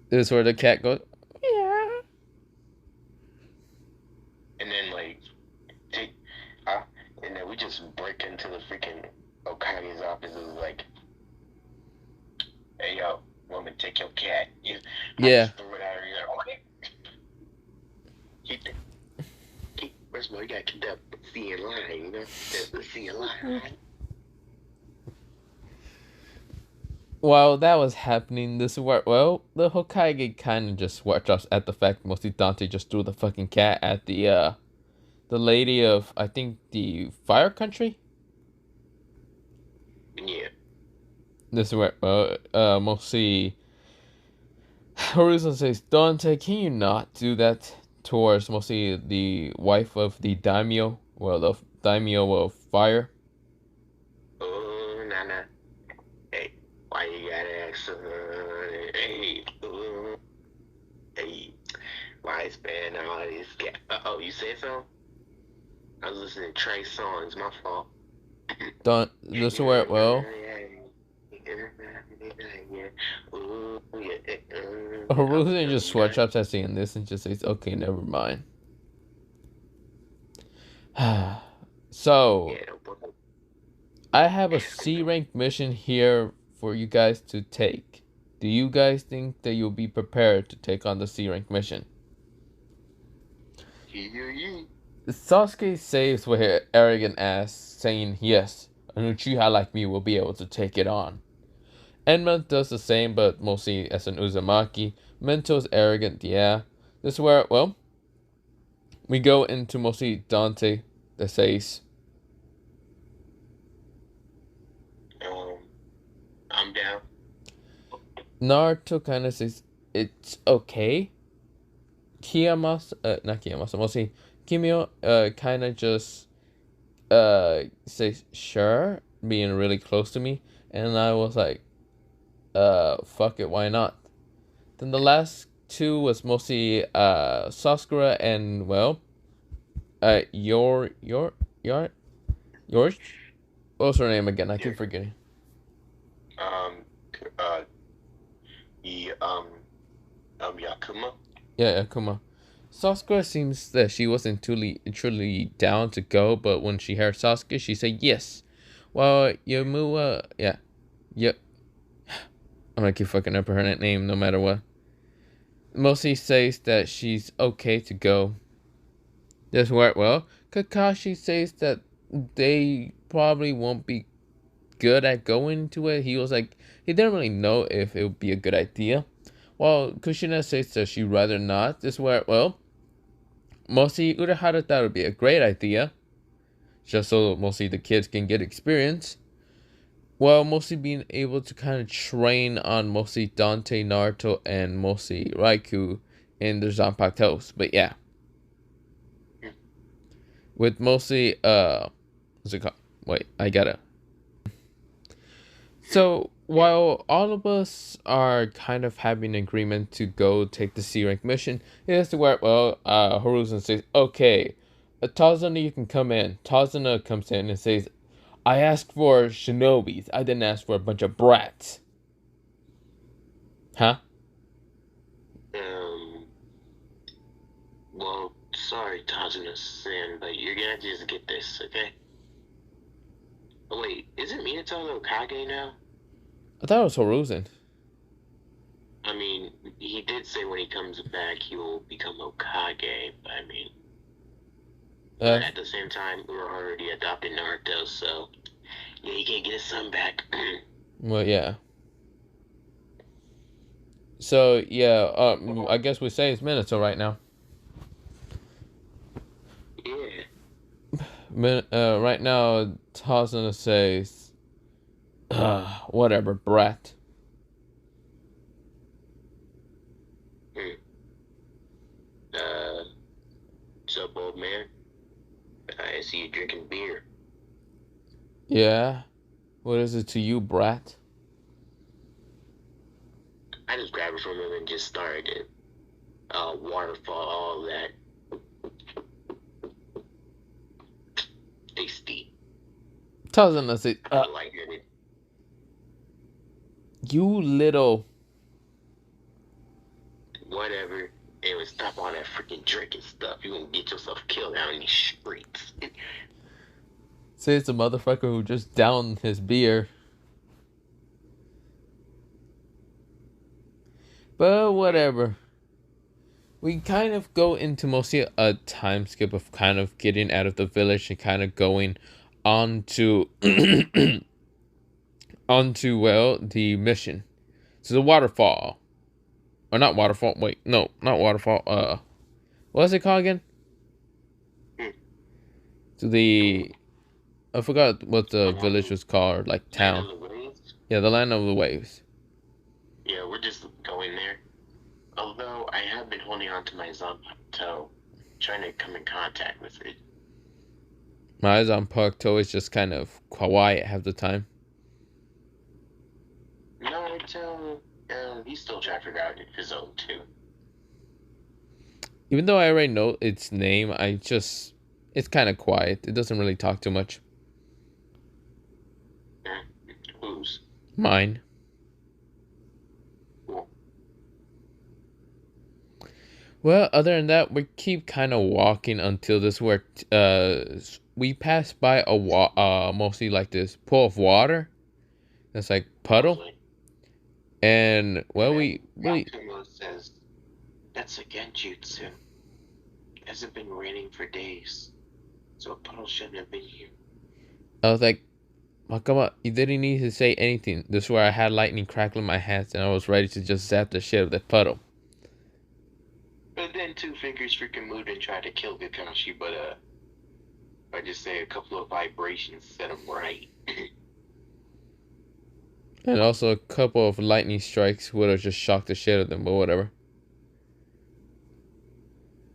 This is where the cat goes, yeah. And then like, I Yeah. just threw it out here. Keep it. First of all, you gotta keep that C in line, you know? The C in line. While that was happening, this work well, the Hokage kind of just watched us at the fact mostly Dante just threw the fucking cat at the lady of I think the Fire Country. Yeah. This work well, mostly Horizon says, Dante, can you not do that towards mostly the wife of the daimyo? Well, the daimyo of fire. Oh, nah. Hey, why you gotta act so? Hey, hey, why spend all this? Oh, you said so? I was listening to Trey songs. My fault. Don't this work well. Horizon just switch up at seeing this and just says, okay, never mind. So, I have a C rank mission here for you guys to take. Do you guys think that you'll be prepared to take on the C rank mission? Sasuke saves with her arrogant ass, saying yes, an Uchiha like me will be able to take it on. Enma does the same, but mostly as an Uzumaki. Mento's arrogant, yeah. This is where, well, we go into mostly Dante that says, I'm down. Naruto kind of says, it's okay. Not Kiyamasa, mostly Kimio, kind of just, says, sure, being really close to me. And I was like, fuck it, why not? Then the last two was mostly, Sakura and, well, yours? What was her name again? I keep forgetting. Um, uh, the, Yakuma. Yeah, Akuma. Sasuke seems that she wasn't truly down to go, but when she heard Sasuke, she said yes. Well, Yomua, yeah, yep. I'm gonna keep fucking up her name no matter what. Mostly says that she's okay to go. This worked well. Kakashi says that they probably won't be good at going to it. He was like, he didn't really know if it would be a good idea. While Kushina says that she'd rather not. This worked well. Mostly Urahara thought it would be a great idea, just so mostly the kids can get experience, while mostly being able to kind of train on mostly Dante, Naruto, and mostly Raikou in the Zanpakutos. But yeah, with mostly what's it called? Wait, I gotta. So while all of us are kind of having an agreement to go take the C rank mission, it has to where Horizon says, okay, Tazuna, you can come in. Tazuna comes in and says, I asked for shinobis. I didn't ask for a bunch of brats. Huh? Um, well, sorry, Tazuna-san, but you're gonna just get this, okay? Oh, wait, isn't Minato Kage now? I thought it was Horizon. I mean, he did say when he comes back he will become Hokage, but I mean, but at the same time, we were already adopting Naruto, so yeah, he can't get his son back. Well, yeah. So yeah, I guess we say it's Minato right now. Yeah. Right now, Tazuna says, whatever, brat. What's up, old man? I see you drinking beer. Yeah? What is it to you, brat? I just grabbed it from him and just started it. Waterfall, all that. Tasty. Tazuna says, I like it. you little... Whatever. Anyway, stop all that freaking drinking stuff. You're gonna get yourself killed out in these streets. Says the motherfucker who just downed his beer. But whatever. We kind of go into mostly a time skip of kind of getting out of the village and kind of going on to onto well the mission. So the waterfall. Or not waterfall, wait, no, not waterfall. What's it called again? Hmm. To the I forgot what the village was called, like Land town. of the Waves? Yeah, the land of the waves. Yeah, we're just going there. Although I have been holding on to my Zanpakuto, trying to come in contact with it. My Zanpakuto is just kind of quiet half the time. Naruto, he's still trying to figure out his own too. Even though I already know its name, it's kind of quiet. It doesn't really talk too much. Who's? Mine. Cool. Well, other than that, we keep kind of walking until this where we pass by mostly like this pool of water. That's like puddle, Mostly. and well, And we Yakumo says, that's a genjutsu. It hasn't been raining for days, so a puddle shouldn't have been here. I was like, "Oh, come on, you didn't need to say anything." This is where I had lightning crackling my hands, and I was ready to just zap the shit of the puddle. But then Two Fingers freaking moved and tried to kill Kakashi, but I just say a couple of vibrations set him right. And also a couple of lightning strikes would have just shocked the shit out of them, but whatever.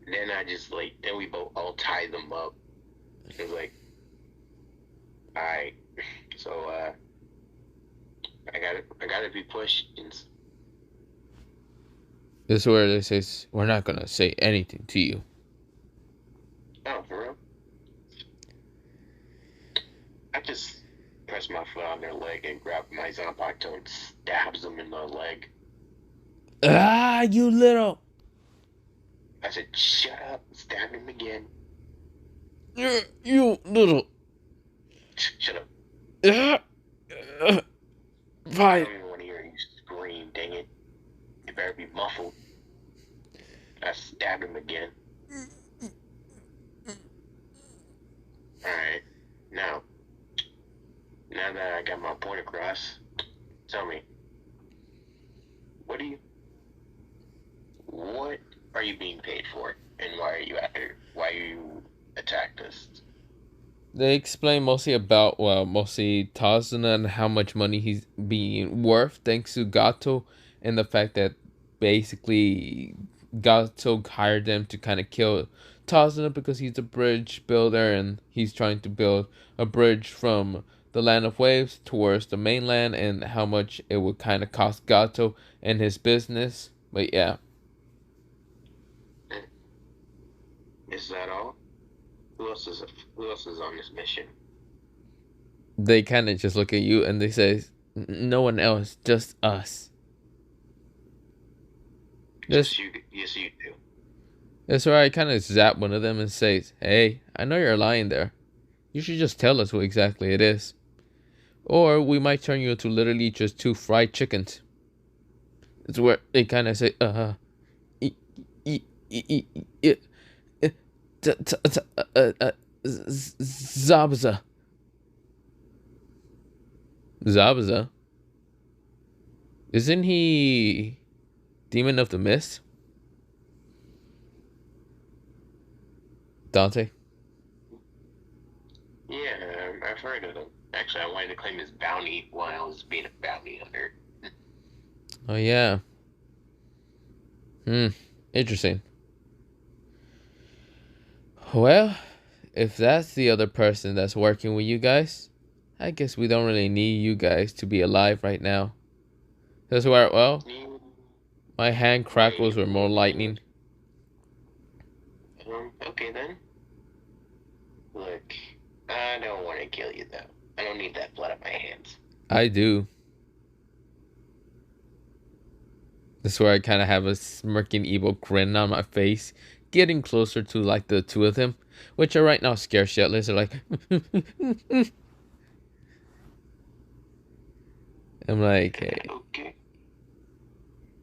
Then I just then we both all tied them up. It was like, alright, so I gotta be pushed. This is where they says, "We're not gonna say anything to you." Oh, for real? I just press my foot on their leg and grab my Zanpakuto and stabs them in the leg. Ah, you little. I said, shut up, stab him again. You little. Shut up. Ah, I fine. don't even want to hear you scream, dang it. You better be muffled. I stabbed him again. Alright, now that I got my point across, tell me, what are you being paid for, and why you attacked us? They explain mostly about, well, mostly Tazuna and how much money he's being worth thanks to Gato, and the fact that basically Gato hired them to kind of kill Tazuna because he's a bridge builder and he's trying to build a bridge from the land of waves towards the mainland, and how much it would kind of cost Gato and his business. But yeah, Is that all? Who else is on this mission? they kind of just look at you and they say, "No one else, just us." This Just you. Yes, you do. That's where I kind of zap one of them and say, "Hey, I know you're lying there. You should just tell us who exactly it is. Or we might turn you into literally just two fried chickens." It's where they kind of say, e- e- e- e- e- Zabza. Zabza? Isn't he Demon of the Mist? Dante? Yeah, I've heard of him. Actually, I wanted to claim his bounty while I was being a bounty hunter. Oh, yeah. Interesting. Well, if that's the other person that's working with you guys, I guess we don't really need you guys to be alive right now. That's where, well, my hand crackles with more lightning. Okay then. Look, I don't want to kill you though. I don't need that blood on my hands. I do. That's where I kind of have a smirking evil grin on my face, getting closer to like the two of them, which are right now scared shitless. They're like, I'm like, hey. Okay.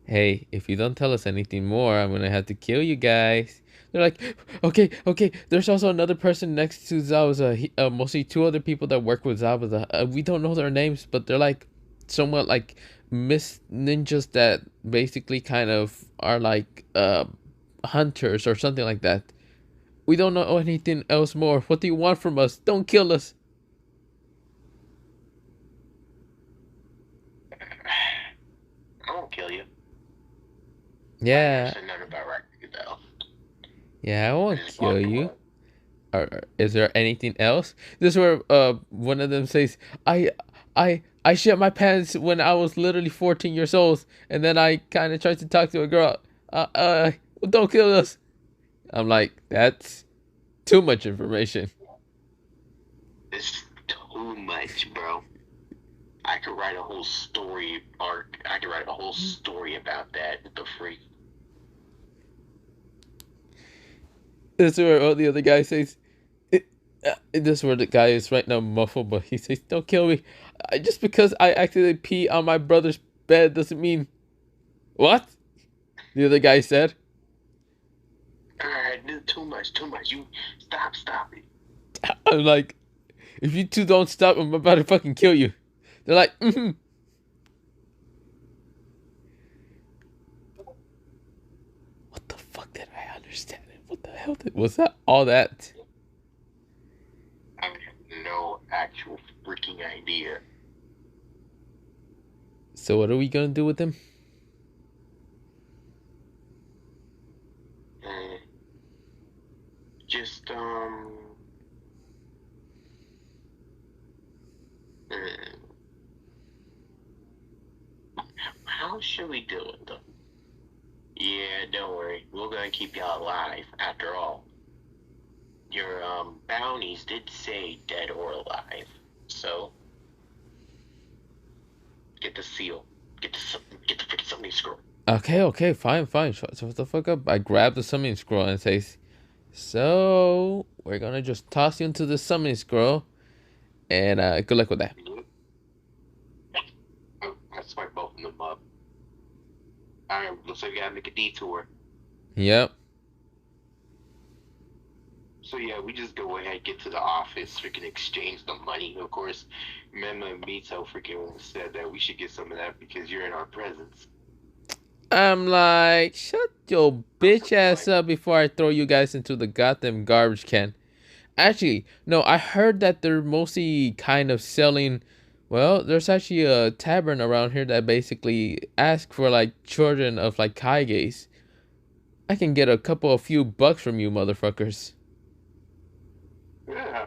Hey, if you don't tell us anything more, I'm gonna have to kill you guys. They're like, okay, okay. There's also another person next to Zabuza. Mostly two other people that work with Zabuza. We don't know their names, but they're like somewhat like Miss Ninjas that basically kind of are like hunters or something like that. We don't know anything else more. What do you want from us? Don't kill us. I won't kill you. I never Yeah, said nothing about right though. yeah, I I won't just kill walked you. away. Is there anything else? This is where one of them says, I shit my pants when I was literally 14 years old, and then I kind of tried to talk to a girl. Uh, uh, don't kill us. I'm like, that's too much information. It's too much, bro. I could write a whole story arc. I could write a whole story about that. The freak. This is where the other guy says, this is where the guy is right now muffled, but he says, don't kill me. Just because I accidentally pee on my brother's bed doesn't mean what? The other guy said. All right, this is too much. Too much. You stop it. I'm like, if you two don't stop, I'm about to fucking kill you. They're like, what the fuck did I understand it? What the hell was that? All that? I have no actual freaking idea. So what are we gonna do with them? Mm, just mm, how should we deal with them? Yeah, don't worry. We're gonna keep y'all alive. After all, your bounties did say dead or alive. So get the seal. Get the freaking summoning scroll. Okay, okay, fine, fine. Shut the fuck up. I grab the summoning scroll and says, so we're gonna just toss you into the summoning scroll, and good luck with that. I swipe both of them up. All right, looks like we gotta make a detour. Yep. So yeah, we just go ahead, get to the office, freaking exchange the money. Of course, remember Mito freaking said that we should get some of that because you're in our presence. I'm like, shut your I'm bitch ass like, up before I throw you guys into the goddamn garbage can. Actually, no, I heard that they're mostly kind of selling. Well, there's actually a tavern around here that basically asks for like children of like kaiges. I can get a couple of few bucks from you motherfuckers. yeah,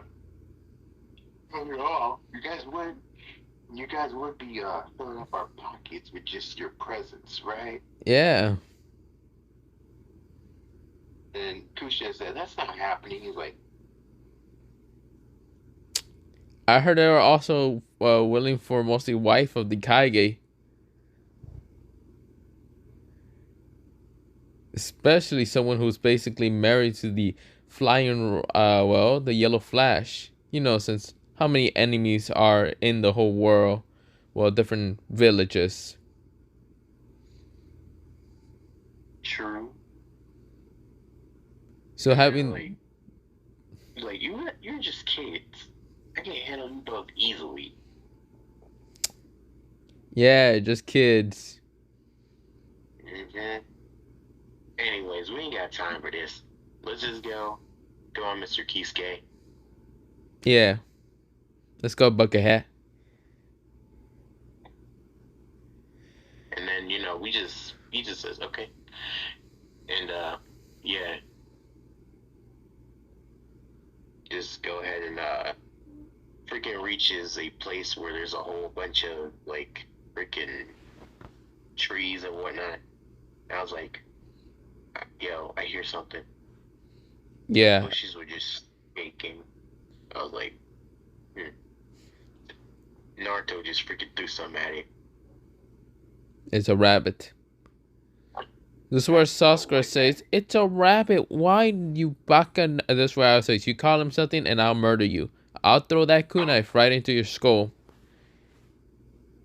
overall, you guys would be filling up our pockets with just your presence, right? Yeah. And Kushan said, that's not happening. He's like, I heard they were also willing for mostly wife of the kaige. Especially someone who's basically married to the flying, well, the Yellow Flash. You know, since how many enemies are in the whole world? Well, different villages. true. So And they're like, having, you're just kids. I can handle you both easily. yeah, just kids. hmm Anyways, we ain't got time for this. Let's just go. Go on, Mr. Kisuke. Yeah, let's go, Bucket Hat. And then, he just says, okay. And, yeah, just go ahead and, freaking reaches a place where there's a whole bunch of, like, freaking trees and whatnot. And I was like, yo, I hear something. The Yeah, bushes were just shaking. I was like, hmm. Naruto just freaking threw something at it. it's a rabbit. This is where Oh Sasuke my god. says, "It's a rabbit. Why you baka?" This is where I says, "You call him something, and I'll murder you. I'll throw that kunai right into your skull."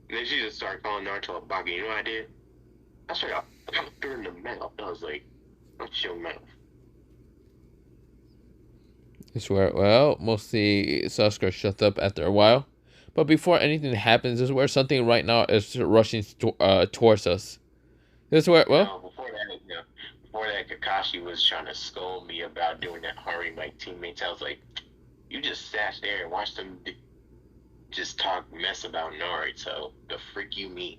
And then she just started calling Naruto a buggy. You know what I did? I straight up popped her in the mouth. I was like, "What's your mouth?" I swear, well, mostly Sasuke shuts up after a while. But before anything happens, this is where something right now is rushing towards us. This is where, well, No, before that, Kakashi was trying to scold me about doing that, harming my teammates. I was like, "You just sat there and watched them just talk mess about Naruto. The freak you mean?"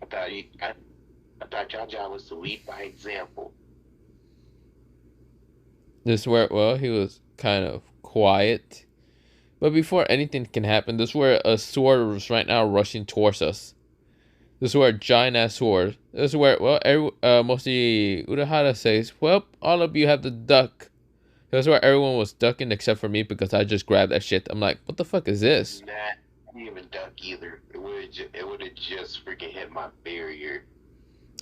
I thought he, I thought y'all job was to lead by example. this is where, well, he was kind of quiet. But before anything can happen, this is where a sword is right now rushing towards us. This is where a giant ass sword. This is where, well, mostly Urahara says, well, all of you have to duck. This is where everyone was ducking except for me because I just grabbed that shit. I'm like, what the fuck is this? Nah, I didn't even duck either. It would have just freaking hit my barrier.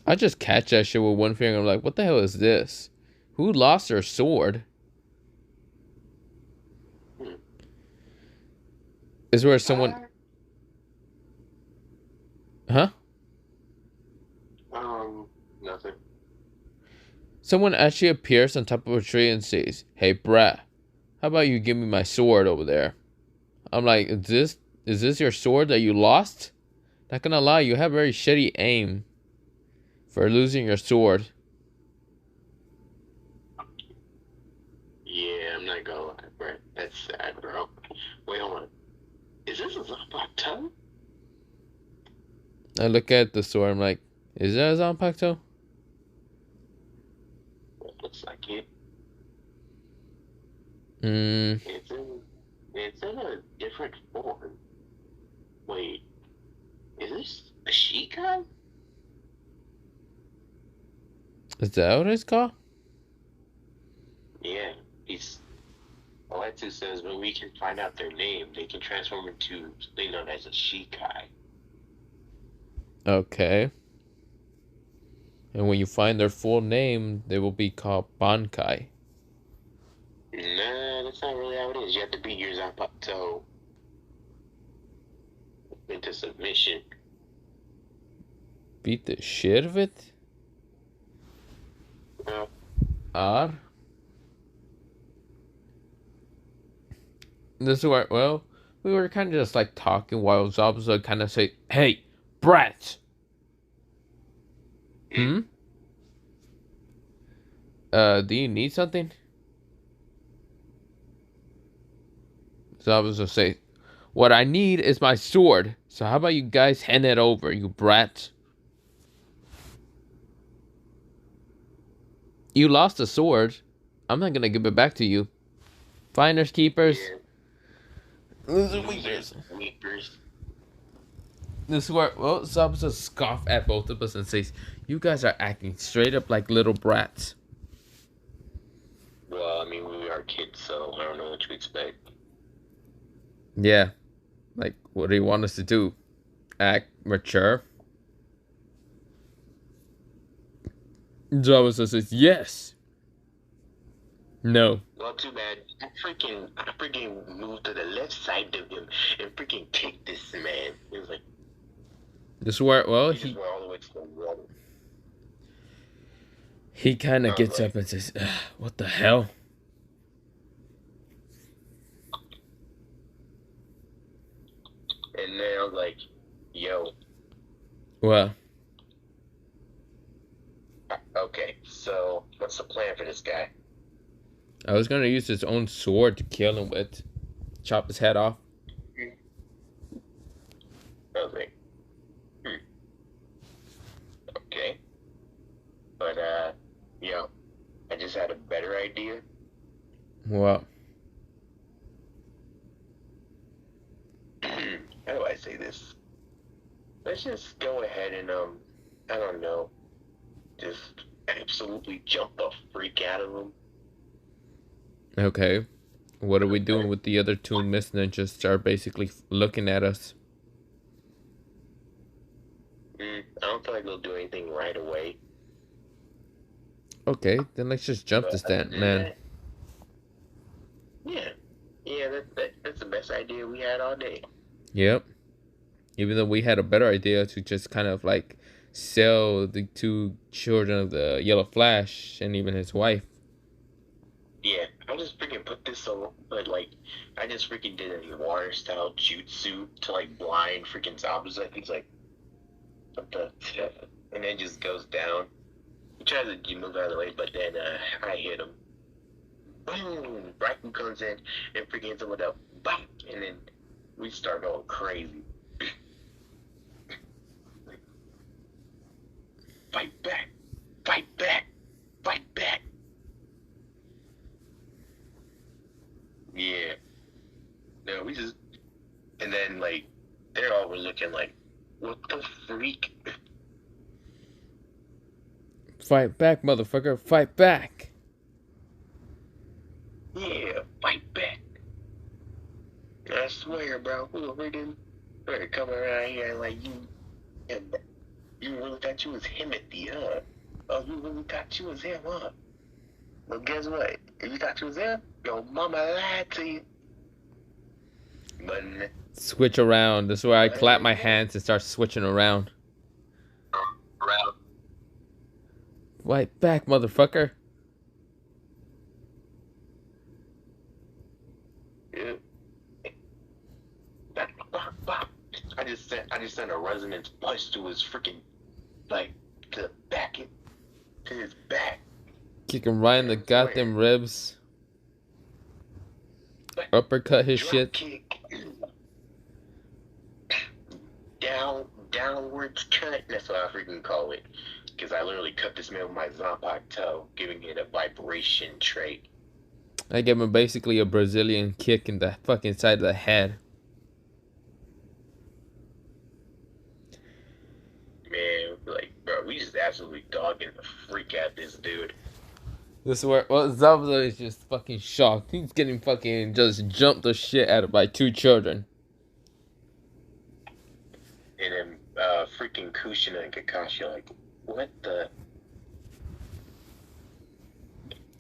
I just catch that shit with one finger. I'm like, what the hell is this? Who lost their sword? Hmm. Is where someone, I, huh? Nothing. Someone actually appears on top of a tree and says, hey, brah, how about you give me my sword over there? I'm like, is this your sword that you lost? Not gonna lie, you have very shitty aim for losing your sword. Yeah, I'm not gonna lie, bro. That's sad, bro. Wait, hold on. Is this a Zanpakuto? I look at the sword, I'm like, is that a Zanpakuto? It looks like it. Hmm, It's in it's in a different form. Wait, is this a Shikai? is that what it's called? Yeah, he's Oetsu says when we can find out their name, they can transform into something known as a Shikai. Okay. And when you find their full name, they will be called Bankai. Nah, that's not really how it is. You have to beat your Zanpakuto into submission. Beat the shit of it? Uh, R? This is where, well, we were kind of just like talking while Zabuza kind of say, hey, brat! mm, Hmm? Do you need something? Zabuza say, what I need is my sword. So how about you guys hand it over, you brat? You lost the sword. I'm not gonna give it back to you. Finders keepers. yeah, Losers losers, weepers. weepers. This is where, well, Zabuza scoff at both of us and says, you guys are acting straight up like little brats. Well, I mean, we are kids, so I don't know what you expect. Yeah, like, what do you want us to do? Act mature? Zabuza says, yes. No. Well, too bad. I freaking moved to the left side of him and freaking kicked this man. It was like This is where, well, he just went all the way to the wall. he kind of I was gets like, up and says, what the hell? and then I was like, yo, Well, okay, so what's the plan for this guy? I was gonna use his own sword to kill him with. Chop his head off. I was like, hmm, okay, but yo, I just had a better idea. Well, How do I say this? Let's just go ahead and I don't know, just absolutely jump the freak out of him. okay. What are we doing with the other two Miss Ninjas are basically looking at us? I don't feel like they'll do anything right away. Okay, then let's just jump But this other stand, than man. that, yeah, yeah, that's the best idea we had all day. Yep. Even though we had a better idea to just kind of like sell the two children of the Yellow Flash and even his wife. Yeah, I just freaking put this on, but like, I just freaking did a water style jutsu to like blind freaking zombies. Like he's like, what the, and then just goes down. He tries to move out of the way, but then I hit him. Boom! Raku comes in and freaking hits him with a bop, and then we start going crazy. Like, fight back, fight back, fight back. Yeah. No, we just, and then like they're all were looking like, what the freak? Fight back, motherfucker! Fight back! Yeah, fight back. I swear, bro, we were freaking better come around here and like and you really thought you was Timothy, huh? Oh, you really thought you was him, huh? Well, guess what? If you thought you was him, your mama lied to you. But Switch around. This is where I clap my hands and start switching around. around. Fight back, motherfucker! Yeah. I just sent a resonance punch to his freaking like to the back to his back. Kick him right in the goddamn ribs. Uppercut his Drop shit. kick. Downwards cut. That's what I freaking call it. Because I literally cut this man with my Zanpakutos, giving it a vibration trait. I gave him basically a Brazilian kick in the fucking side of the head. Man, like, bro, we just absolutely dogging the freak out this dude. This is where, well, Zabuza is just fucking shocked. He's getting fucking just jumped the shit out of by two children. And then freaking Kushina and Kakashi are like, what the?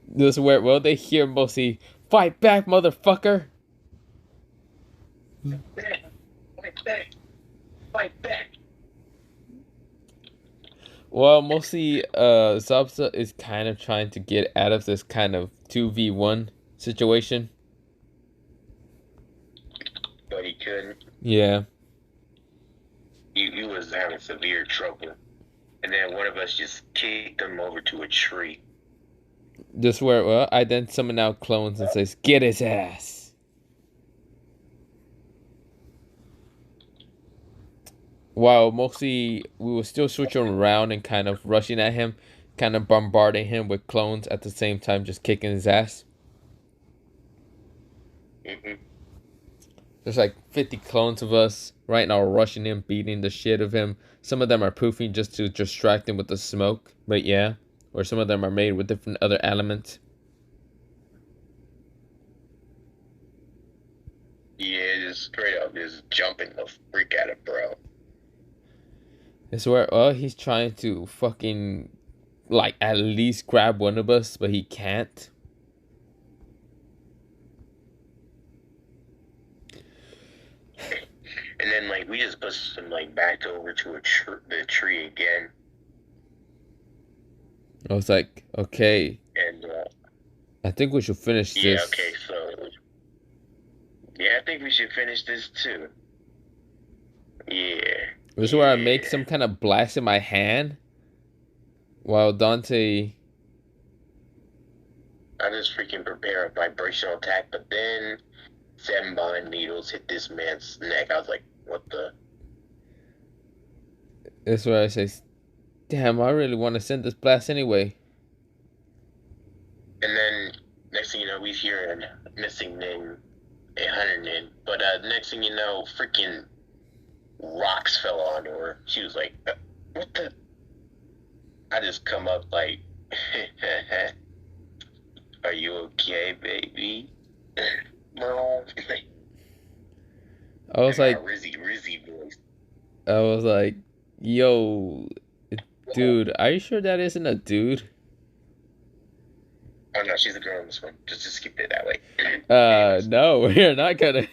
This is where, well, they hear mostly, fight back, motherfucker! Fight back! Fight back! Well, mostly, Zabuza is kind of trying to get out of this kind of 2v1 situation. But he couldn't. Yeah. He was having severe trouble. And then one of us just kicked him over to a tree. This is where, well, I then summon out clones and says, get his ass! While mostly we were still switching around and kind of rushing at him, kind of bombarding him with clones at the same time, just kicking his ass. Mm-hmm. There's like 50 clones of us right now rushing him, beating the shit of him. Some of them are poofing just to distract him with the smoke, but yeah. Or some of them are made with different other elements. Yeah, just straight up just jumping the freak out of bro. It's where, well, he's trying to fucking, like, at least grab one of us, but he can't. And then, like, we just pushed him, like, back over to the tree again. I was like, okay, And, I think we should finish this. yeah, okay, so, yeah, I think we should finish this, too. Yeah. This is where I make some kind of blast in my hand, while Dante... I just freaking prepare a vibrational attack, but then 7 bond needles hit this man's neck. I was like, what the? This is where I say, damn, I really want to send this blast anyway. And then, next thing you know, we hear a missing name, a hunter name. But next thing you know, freaking rocks fell onto her. She was like, what the? I just come up like, are you okay, baby? No. I was like, Rizzy voice. I was like, yo, dude, are you sure that isn't a dude? Oh no, she's a girl in this one. Just keep it that way. No, we're not gonna.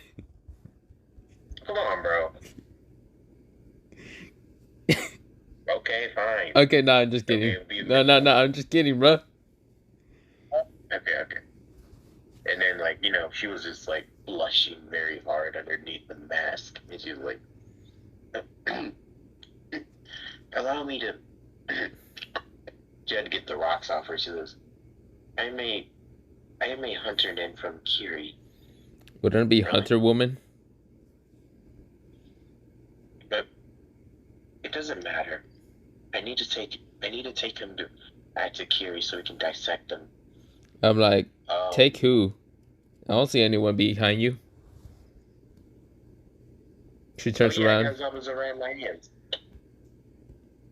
Come on, bro. Okay, fine. Okay, no, I'm just Okay, kidding. it'll be a No, no, no, I'm just kidding, bro. okay, okay. And then like, she was just like blushing very hard underneath the mask. And she was like, allow me to she had to get the rocks off her. She goes, I am a hunter then from Kiri. Wouldn't it be Really? Hunter Woman? But it doesn't matter. I need to take him back to Kiri so we can dissect them. I'm like, Um take who? I don't see anyone behind you. She oh turns yeah, I around. got zombies around my hands. And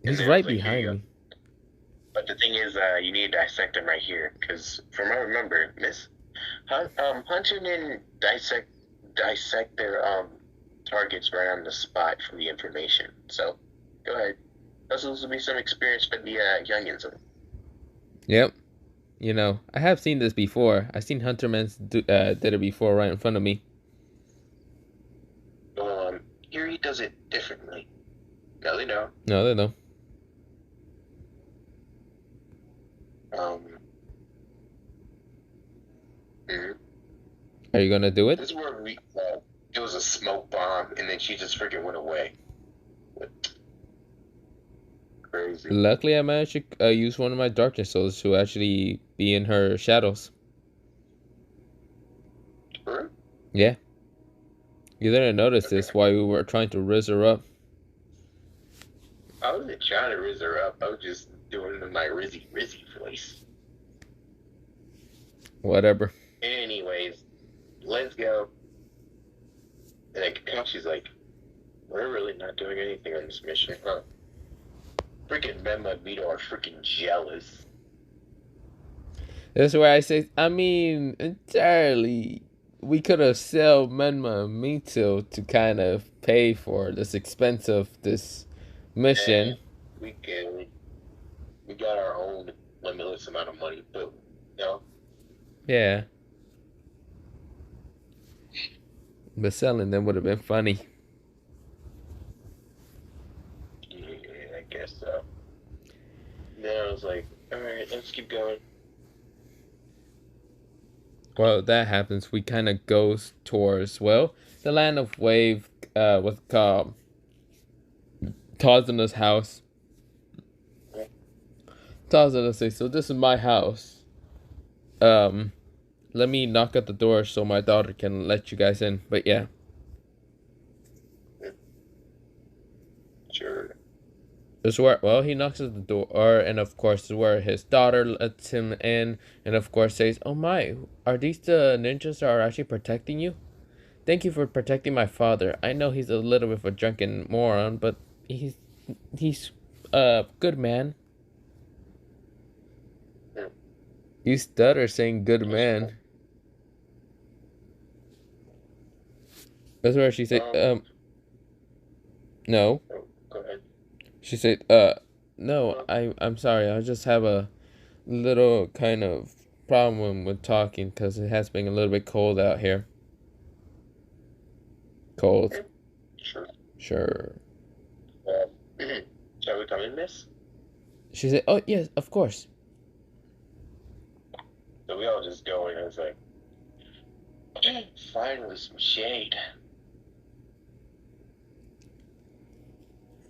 He's then I was right like, here you behind go. me. But the thing is, you need to dissect them right here, because from what I remember, Hunter didn't dissect their targets right on the spot from the information. So go ahead. This will be some experience for the youngins. Yep. You know, I have seen this before. I've seen did it before right in front of me. Here he does it differently. No, they don't. No, they don't. Um, mhm. Are you gonna do it? This is where it was a smoke bomb, and then she just freaking went away. Crazy. Luckily, I managed to use one of my darkness souls to actually be in her shadows. Huh? Yeah. You didn't notice Okay. this while we were trying to raise her up. I wasn't trying to rizz her up. I was just doing it in my rizzy voice. Whatever. Anyways, let's go. And like, she's like, we're really not doing anything on this mission, huh? Freaking Memma and Vito are freaking jealous. That's where I say, I mean, entirely. We could have sold Menma and Mito to kind of pay for this expense of this mission. And we can, we got our own limitless amount of money, but, Yeah. But selling them would have been funny. yeah, I guess so. Then I was like, alright, let's keep going. Well, that happens. We kind of goes towards, well, the land of wave, what's it called? Tazuna's house. Tazuna says, so this is my house. Let me knock at the door so my daughter can let you guys in. But yeah. Sure. This is where, well, he knocks at the door, and of course, this is where his daughter lets him in, and of course says, oh my, are these the ninjas that are actually protecting you? Thank you for protecting my father. I know he's a little bit of a drunken moron, but he's a good man. Hmm. You stutter saying good man. That's where she said, no. Oh, go ahead. She said, no, I'm sorry. I just have a little kind of problem with talking because it has been a little bit cold out here. Cold. Sure. Sure. Shall we come in, miss? She said, oh, yes, of course. So we all just go in, and it's like, finally some shade.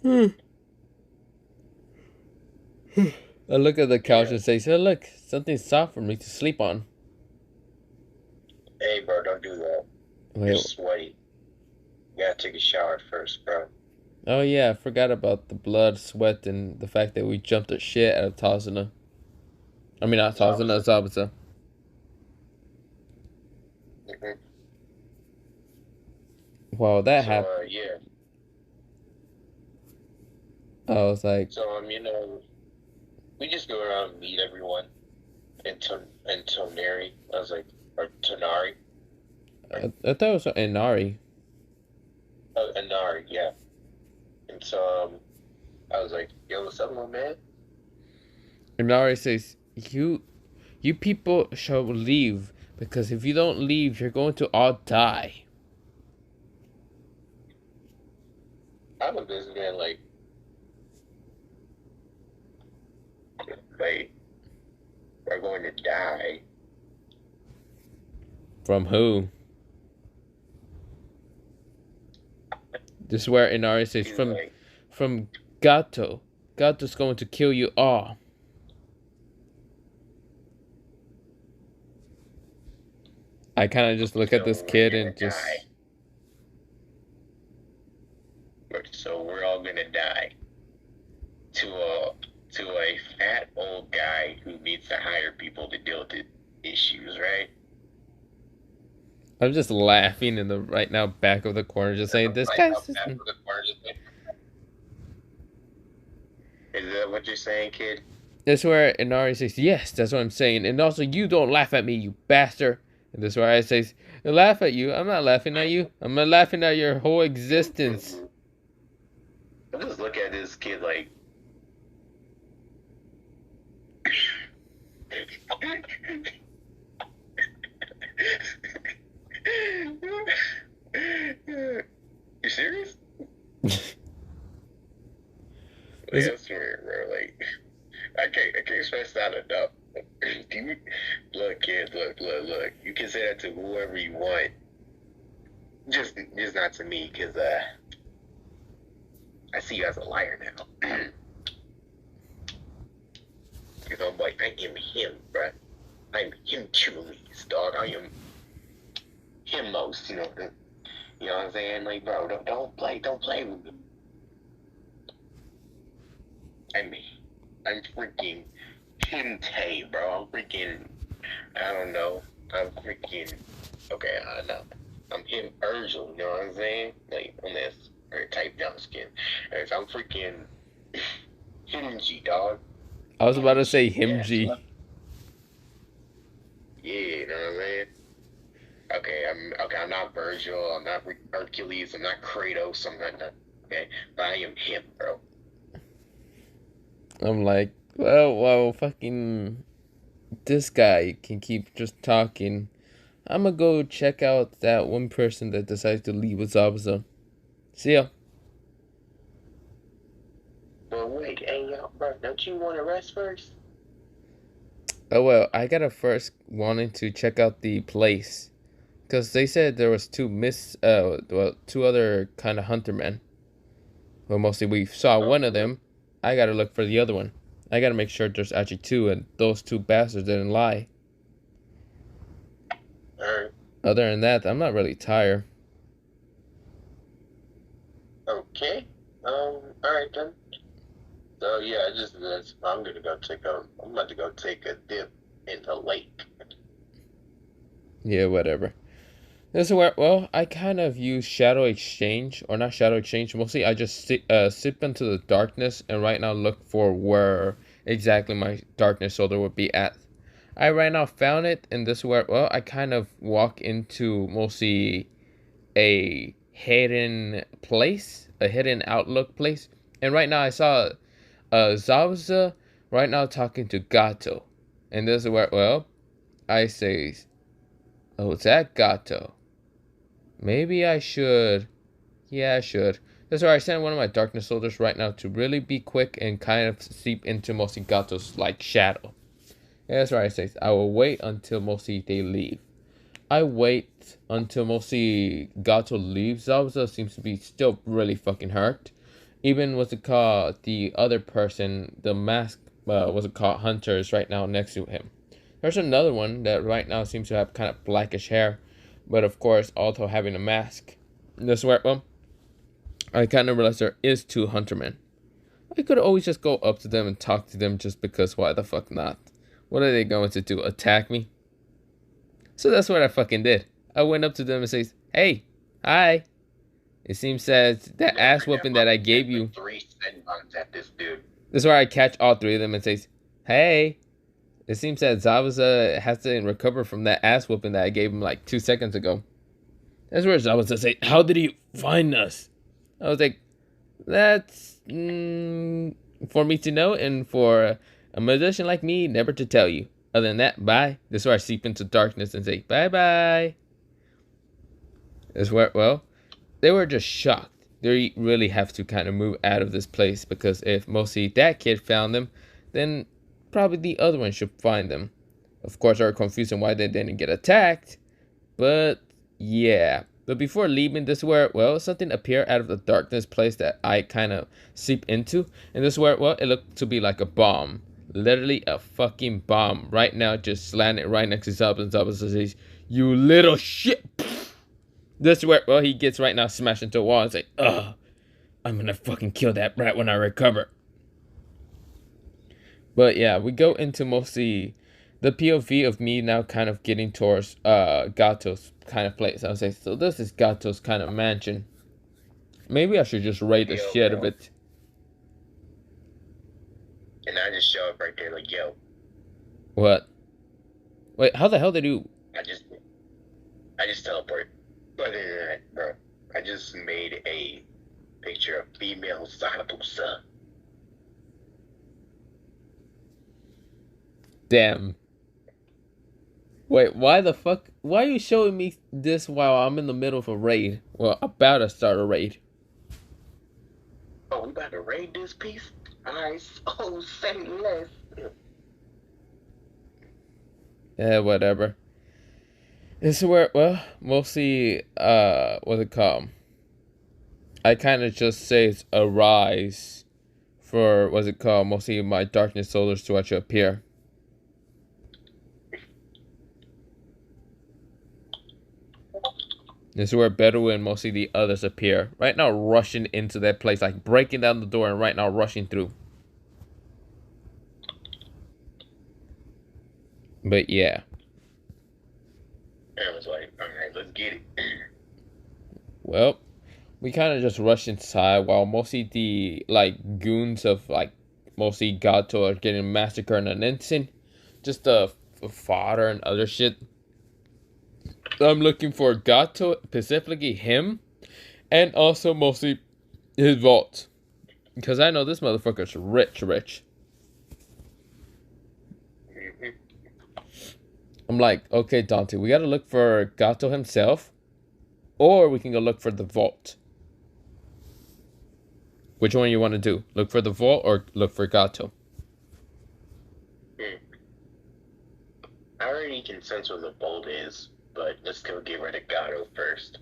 I look at the couch and say, so look, something soft for me to sleep on. Hey, bro, don't do that. You're sweaty. You gotta take a shower first, bro. Oh yeah, I forgot about the blood, sweat, and the fact that we jumped the shit out of Tazuna. I mean, not Tazuna, Zabuza. Mm-hmm. Wow, that happened. Yeah. I was like, So, we just go around and meet everyone in Tonari. I was like, or Tonari. I thought it was Inari. Oh, Inari, yeah. And so, I was like, yo, what's up, my man? Inari says, you people shall leave, because if you don't leave, you're going to all die. I'm a businessman, like, From who? This is where Inari says He's from like, from Gato. Gato's going to kill you all. I kind of just look at so this we're kid gonna and die. just So we're all gonna die to a fat old guy who needs to hire people to deal with issues, right? I'm just laughing in the right now back of the corner, just saying this guy's just. Is that what you're saying, kid? This is where Inari says, yes, that's what I'm saying. And also, you don't laugh at me, you bastard. And this is where I say, laugh at you. I'm not laughing at you. I'm not laughing at your whole existence. I just look at this kid like, you serious? This- Yeah, I swear, bro. Like, I can't stress that enough. Look, kid, look. You can say that to whoever you want. Just not to me, because I see you as a liar now. Because I'm like, I am him, bro. I'm him truly, dog. I am him most, you know. You know what I'm saying? Like, bro, don't play with me. I'm freaking him Tay, bro. I don't know. I'm freaking, okay, I know. I'm him Urgel, you know what I'm saying? Like, on this, or type down skin. And I'm freaking Himji, dog. I was about to say Yeah, Himji. yeah, you know what I'm saying? Okay, I'm not Virgil, I'm not Hercules, I'm not Kratos, I'm not, okay? But I am him, bro. I'm like, well, fucking. This guy can keep just talking. I'm gonna go check out that one person that decides to leave with Zabuza. See ya. Well, wait, hey, yo, bro, don't you want to rest first? Oh well, I gotta first wanting to check out the place. Because they said there was two other kind of hunter men. Well, mostly we saw one of them. I gotta look for the other one. I gotta make sure there's actually two, and those two bastards didn't lie. Alright, Other than that, I'm not really tired. okay. Alright then. So yeah, I'm about to go take a dip in the lake. Yeah, whatever. This is where, well, I kind of use Shadow Exchange, or not Shadow Exchange. Mostly, I just sip into the darkness, and right now look for where exactly my darkness shoulder would be at. I right now found it, and this is where, well, I kind of walk into mostly a hidden place, a hidden outlook place. And right now I saw Zabuza right now talking to Gato. And this is where, well, I say, oh, it's that Gato. Maybe I should. Yeah, I should. That's why I send one of my darkness soldiers right now to really be quick and kind of seep into mostly Gato's like shadow. Yeah, that's why I say I will wait until mostly they leave. I wait until mostly Gato leaves. Zabuza seems to be still really fucking hurt. Even what's it called, the other person, the mask, what's it called, Hunter is right now next to him. There's another one that right now seems to have kind of blackish hair, but of course also having a mask. This where, well, I kind of realized there is two Huntermen. I could always just go up to them and talk to them just because why the fuck not? What are they going to do, attack me? So that's what I fucking did. I went up to them and says, hey, hi. It seems that ass whooping that I gave you. Three Senbons at this dude. This is where I catch all three of them and says, hey. It seems that Zabuza has to recover from that ass whooping that I gave him like 2 seconds ago. That's where Zabuza says, how did he find us? I was like, that's for me to know and for a magician like me never to tell you. Other than that, bye. This is where I seep into darkness and say, bye-bye. This is where, well, they were just shocked. They really have to kind of move out of this place because if mostly that kid found them, then probably the other one should find them. Of course, they were confused on why they didn't get attacked, But yeah. But before leaving, this is where, well, something appeared out of the darkness place that I kind of seep into. And this is where, well, it looked to be like a bomb. Literally a fucking bomb. Right now, just landed right next to Zub. And Zub says, "You little shit." This is where, well, he gets right now smashed into a wall and say, "Ugh, I'm gonna fucking kill that brat when I recover." But yeah, we go into mostly the POV of me now kind of getting towards Gato's kind of place. I would say, so this is Gato's kind of mansion. Maybe I should just raid the Yo, shit of bro. it. And I just show up right there like, yo, What? Wait, how the hell did you... I just I just teleport. But other than that, bro, I just made a picture of female Zanpakutos. Damn. Wait, why the fuck? Why are you showing me this while I'm in the middle of a raid? Well, about to start a raid. Oh, we about to raid this piece? Alright, oh, say less. Yeah, whatever. This is where, well, mostly, what's it called? I kind of just say it's a rise for, what's it called? Mostly my darkness soldiers to actually appear. This is where Bedouin and mostly the others appear. Right now, rushing into that place, like breaking down the door and right now rushing through. But yeah. I was like, alright, let's get it. Well, we kind of just rush inside while mostly the, like, goons of, like, mostly Gato are getting massacred in an instant. Just the fodder and other shit. I'm looking for Gato, specifically him, and also mostly his vault. Because I know this motherfucker's rich. Mhm. I'm like, okay, Dante, we gotta look for Gato himself, or we can go look for the vault. Which one you want to do? Look for the vault or look for Gato? Hmm. I already can sense what the bolt is, but let's go get rid of Gato first.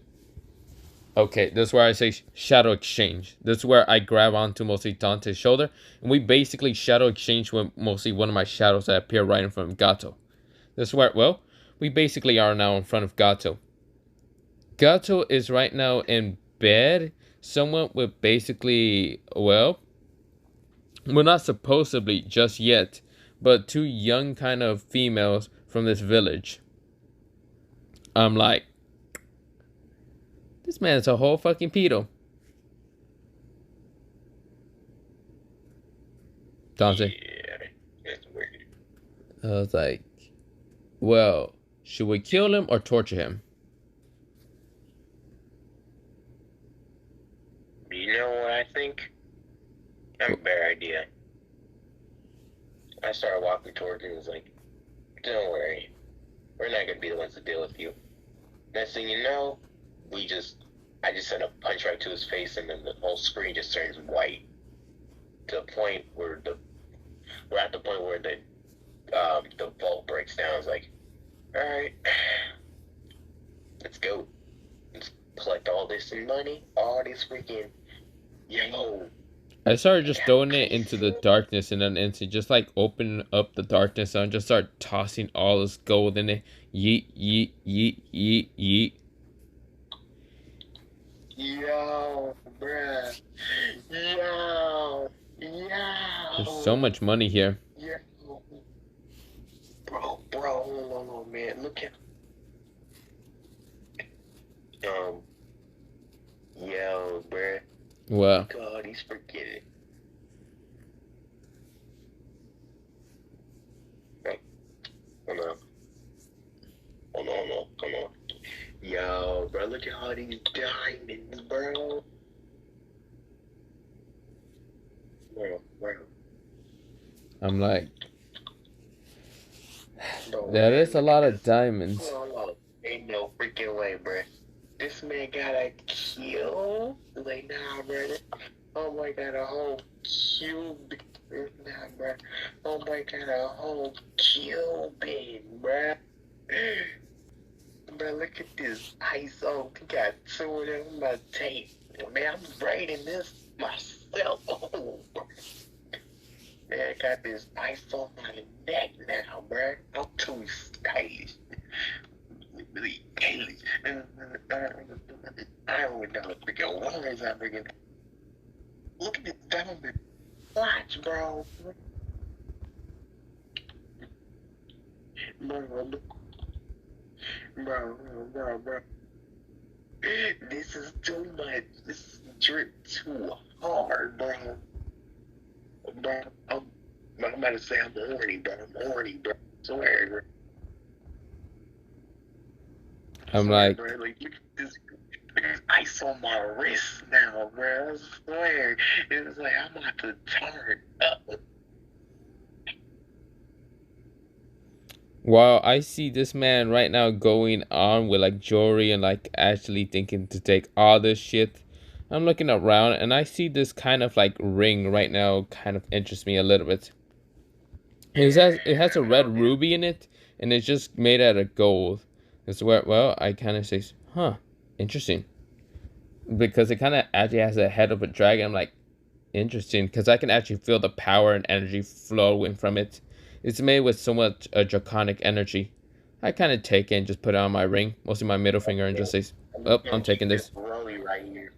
Okay, this is where I say shadow exchange. This is where I grab onto mostly Dante's shoulder, and we basically shadow exchange with mostly one of my shadows that appear right in front of Gato. This is where, well, we basically are now in front of Gato. Gato is right now in bed, somewhat with basically, well, not supposedly just yet, but two young kind of females from this village. I'm like, this man is a whole fucking pedo. Dante. Yeah, that's weird. I was like, well, should we kill him or torture him? You know what I think? I have a better idea. I started walking towards him and was like, don't worry. We're not gonna be the ones to deal with you. Next thing you know, I just sent a punch right to his face and then the whole screen just turns white. To the point where we're at the point where the vault breaks down. It's like, alright, let's go. Let's collect all this money, all this freaking yo. I started just Yeah, throwing it into the crazy. darkness in an instant, just like opening up the darkness and just start tossing all this gold in it. Yeet, yeet, yeet, yeet, yeet. Yo, bruh. Yo. There's so Yo. much money here. Yo. Bro, hold on, man. Look at um yo, bruh. Well, God, he's forgetting. Right. Hold on. Come on. Yo, bro, look at all these diamonds, bro. Bro. I'm like, Bro, that man, is a look at lot of this. diamonds. Hold on. Ain't no freaking way, bro. This man got a kill? Like, nah, brother. Oh my god, a whole cube. Nah, bro. Oh my god, a whole Cuban, bro. bro, look at this ISO. He got two of them on my tape. Man, I'm rating this myself. Oh, man, I got this ISO on my neck now, bro. I'm too stylish. Really stylish. I don't know what freaking words I'm freaking. Look at this diamond watch, bro. Bro, bro. This is too much. This is drip too hard, bro. Bro, I'm about to say I'm horny, bro. I'm horny, bro. I swear, bro. I I'm swear, like, bro. Like, look at this. Look at this ice on my wrist now, bro. I swear. It was like, I'm about to turn up. while I see this man right now going on with like jewelry and like actually thinking to take all this shit, I'm looking around and I see this kind of like ring right now kind of interests me a little bit. It has a red ruby in it and it's just made out of gold. It's where, well, I kind of say, huh, interesting. Because it kind of actually has a head of a dragon. I'm like, interesting, because I can actually feel the power and energy flowing from it. It's made with so much draconic energy. I kind of take it and just put it on my ring, mostly my middle finger, and just say, I'm oh, just I'm gonna taking keep this this. rolling right here.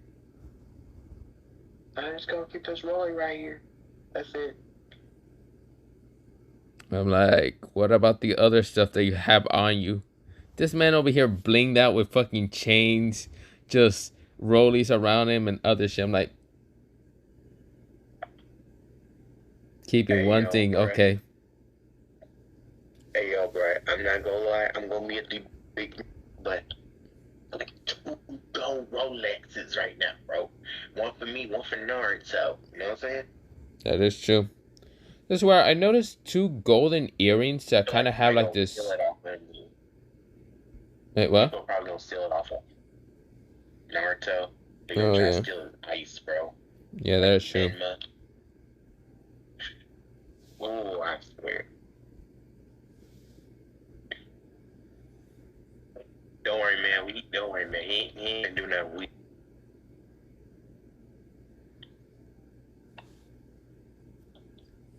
I'm just gonna keep this rolling right here. That's it. I'm like, what about the other stuff that you have on you? This man over here blinged out with fucking chains, just rollies around him and other shit. I'm like, keeping Hey one yo, thing, bro. okay. Hey yo, bro. I'm not gonna lie. I'm gonna be a big, but like two gold Rolexes right now, bro. One for me, one for Naruto. You know what I'm saying? That is true. This is where I noticed two golden earrings that So kind like of have somebody like gonna steal this. it off of me. Wait, what? People probably gonna steal it off of Naruto. They're gonna Oh try to yeah, steal his ice, bro. yeah, that Like is true. Venma. Oh, I swear. Don't worry, man. Don't worry, man. He ain't do nothing.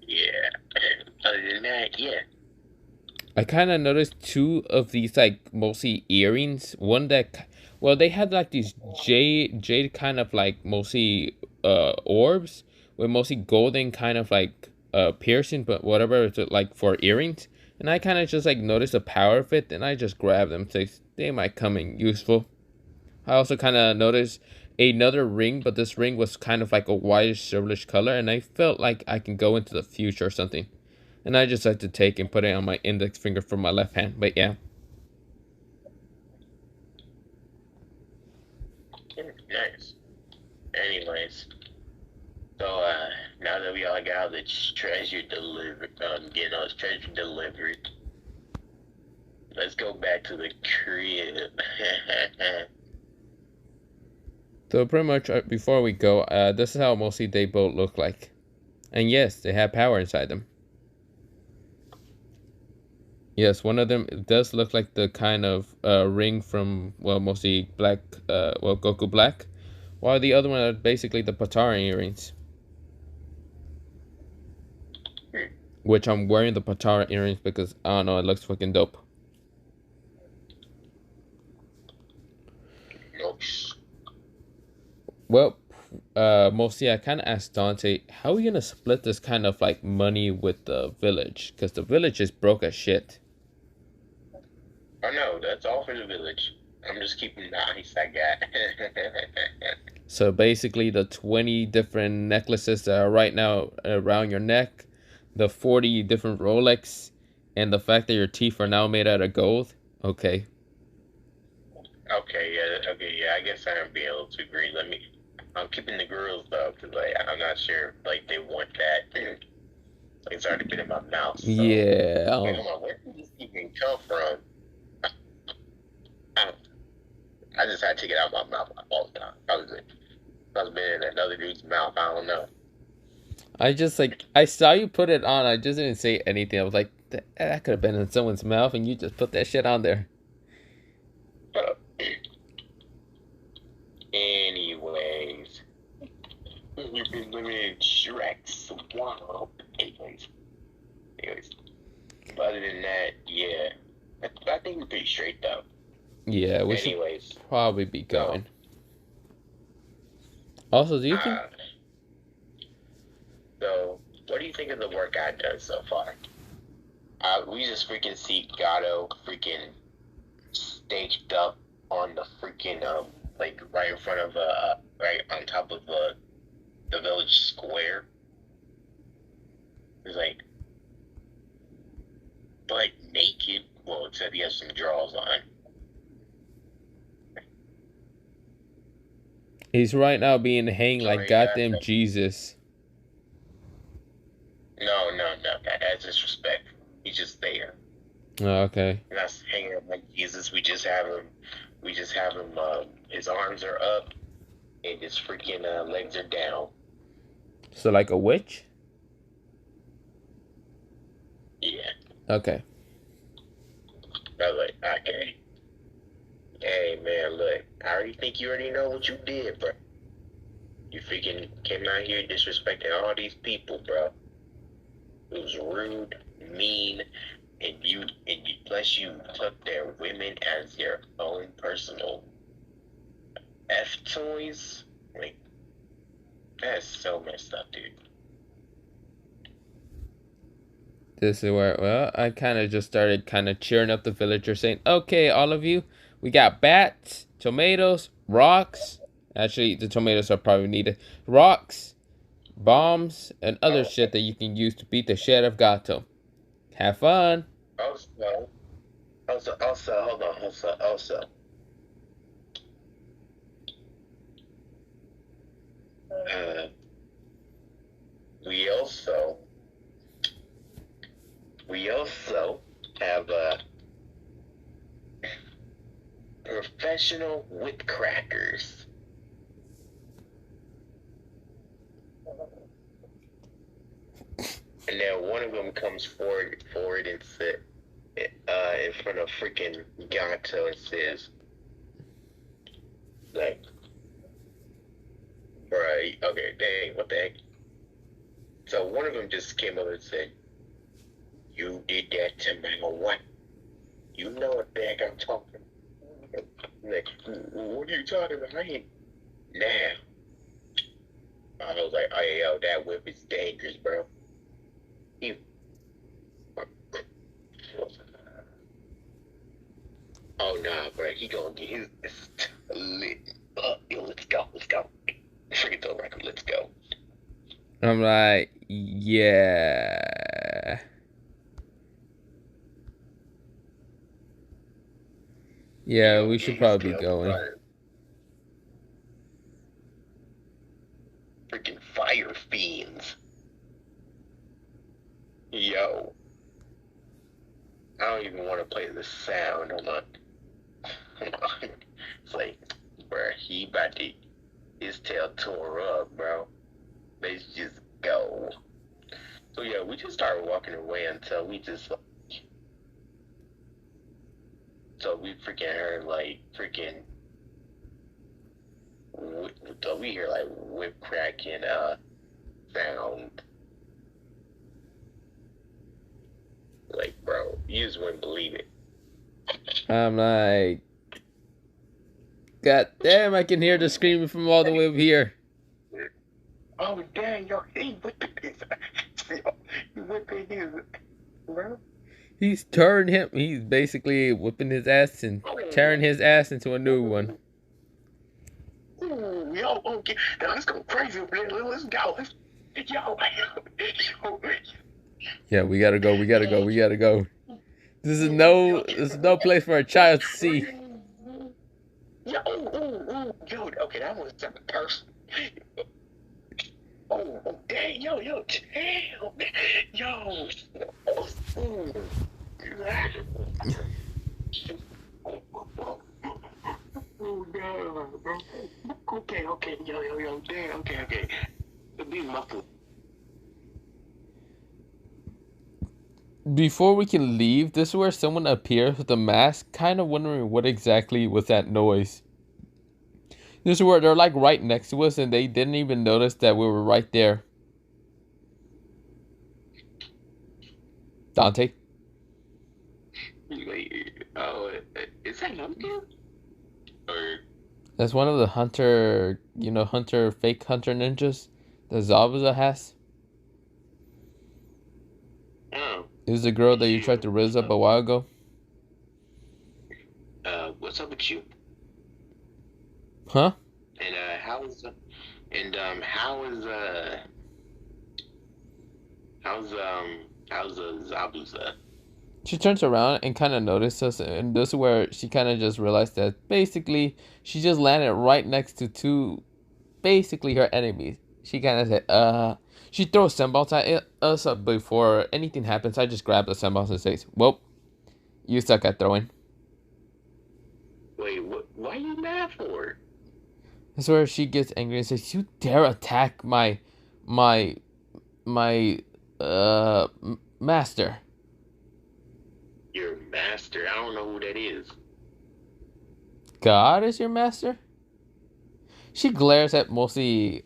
Yeah. Other than that, yeah. I kind of noticed two of these like mostly earrings. One that, well, they had like these jade kind of like mostly orbs with mostly golden kind of like piercing, but whatever it's like for earrings. And I kind of just like noticed the power of it, and I just grabbed them. So they might come in useful. I also kind of noticed another ring, but this ring was kind of like a whitish silverish color, and I felt like I can go into the future or something. And I just had to take and put it on my index finger for my left hand. But yeah, Nice. Anyways, so now that we all got the treasure delivered, getting us treasure delivered, let's go back to the crib. so pretty much before we go, this is how mostly they both look like. And yes, they have power inside them. Yes, one of them does look like the kind of ring from, well, mostly Black, well, Goku Black, while the other one are basically the Patara earrings. Which I'm wearing the Patara earrings because, I don't know, it looks fucking dope. Nice. Well, mostly I kind of asked Dante, how are we gonna split this kind of like money with the village? Because the village is broke as shit. Oh no, that's all for the village. I'm just keeping the ice I got. So basically, the 20 different necklaces that are right now around your neck, the 40 different Rolex, and the fact that your teeth are now made out of gold. Okay. Okay, yeah. I guess I'm being a little too green. I'm keeping the girls though, cause like I'm not sure if, like they want that. Like, it's hard to get in my mouth. So Yeah. wait, hold on. Where did this even come from? I, I just had to take it out of my mouth all the time. I was been in another dude's mouth. I don't know. I just like I saw you put it on. I just didn't say anything. I was like, that could have been in someone's mouth, and you just put that shit on there. Uh, anyways, you've been living in Shrek's swamp. Anyways. But other than that, yeah, I think we're pretty straight though. Yeah, we should Anyways, probably be so going. Also, do you think uh, so what do you think of the work I've done so far? We just freaking see Gato freaking staked up on the freaking like right in front of right on top of the village square. He's like butt naked. Well, except he has some drawers on. he's right now being hanged So like goddamn Jesus? no, that's disrespect. He's just there. Oh, okay. We're not hanging up like Jesus. We just have him. We just have him. His arms are up and his freaking legs are down. So like a witch? Yeah. Okay. I was like, okay. Hey man, look. I already think you already know what you did, bro. You freaking came out here disrespecting all these people, bro. It was rude, mean, and plus you took their women as your own personal F toys. Like that's so messed up, dude. This is where, well, I kind of just started kind of cheering up the villagers, saying, okay, all of you, we got bats, tomatoes, rocks. Actually, the tomatoes are probably needed. Rocks, bombs, and other Oh, shit that you can use to beat the shit out of Gato. Have fun. also, hold on, also, uh, we also, we also have professional whip crackers. And then one of them comes forward and sit in front of freaking Gato and says, like, right, okay, dang, what the heck? So one of them just came over and said, "You did that to my wife. You know what the heck I'm talking about." Like, what are you talking about? I ain't now. I was like, oh, yo, that whip is dangerous, bro. He, oh, nah, bro. He gonna get his lit up. Yo, let's go. Let's go. Forget the record. Let's go. I'm like, yeah. Yeah, Yo, we get should his probably be tail going. started. Freaking fire fiends. Yo. I don't even want to play the sound. Hold on. It's like, bro, he about to, his tail tore up, bro. Let's just go. So yeah, we just started walking away until we just, so we freaking heard like freaking, so we hear like whip cracking sound. Like, bro, you just wouldn't believe it. I'm like, God damn, I can hear the screaming from all the way up here. Oh dang, yo, he whipping his, he whipping his, bro. He's basically whipping his ass and tearing his ass into a new one. Ooh, yo, okay, now let's go crazy, man. Let's go. Yo, yo, Yeah, we gotta go, we gotta go, we gotta go. This is no place for a child to see. yo, yo, okay, that was a person. Oh, dang, yo, damn, yo, ooh. Oh, damn. Okay, yo, damn, okay. These muscles. Before we can leave, this is where someone appears with a mask, kind of wondering what exactly was that noise. This is where they're like right next to us and they didn't even notice that we were right there. Dante? Wait, oh, is that Naruto? Or That's one of the hunter, fake hunter ninjas that Zabuza has. oh, It was the girl that you shoot, tried to raise up a while ago. what's up with you? Huh? And and how's Zabuza? She turns around and kind of notices us, and this is where she kind of just realized that basically she just landed right next to two, basically her enemies. She kind of said, she throws sandballs at us before anything happens. I just grab the sandballs and says, well, you suck at throwing. Wait, what? Why are you mad for? That's where she gets angry and says, you dare attack my, my, master. Your master? I don't know who that is. God is your master? She glares at mostly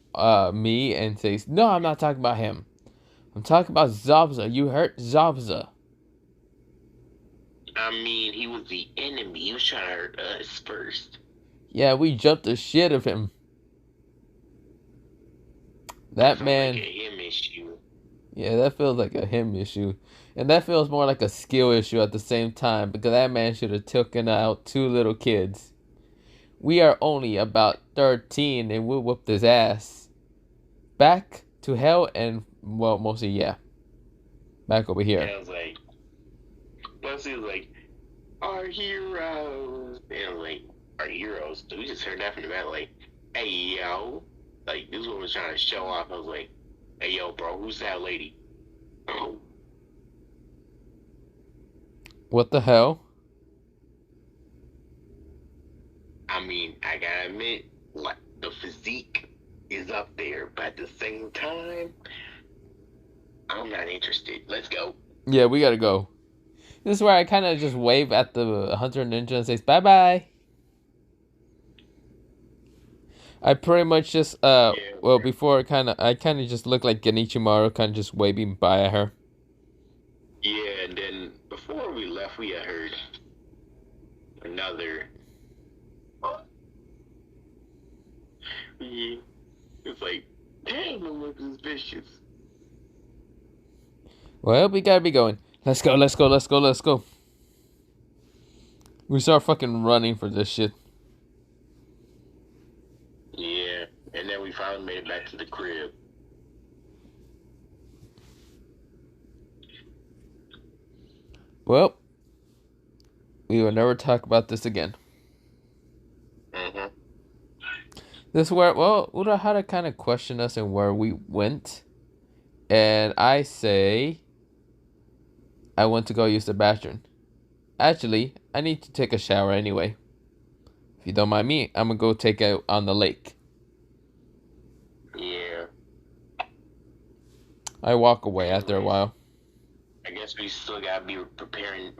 me and says, no, I'm not talking about him. I'm talking about Zabza. You hurt Zabza. I mean, he was the enemy. He was trying to hurt us first. Yeah, we jumped the shit of him. That That sounds like man, a him issue. yeah, that feels like a him issue. And that feels more like a skill issue at the same time because that man should have taken out two little kids. We are only about 13 and we whooped his ass. Back to hell and, well, mostly, yeah. Back over here. And I was like, plus he was like, our heroes. And I was like, our heroes? So we just heard that from the back, like, hey, yo. Like, this one was trying to show off. I was like, hey, yo, bro, who's that lady? Oh, What the hell? I mean, I gotta admit, like, the physique is up there, but at the same time, I'm not interested. Let's go. Yeah, we gotta go. This is where I kind of just wave at the Hunter Ninja and say bye bye. I pretty much just Yeah, well before I kind of just look like Genichimaru, kind of just waving bye at her. yeah, and then before we left, we had heard another. Oh, yeah, it's like, damn, it looks suspicious. Well, we gotta be going. Let's go. Let's go. Let's go. Let's go. We start fucking running for this shit. Yeah, and then we finally made it back to the crib. Well, we will never talk about this again. Mm-hmm. This is where Uda had to kind of question us and where we went, and I say I went to go use the bathroom. Actually, I need to take a shower anyway. If you don't mind me, I'm gonna go take it on the lake. Yeah. I walk away after a Anyways, while. I guess we still gotta be repairing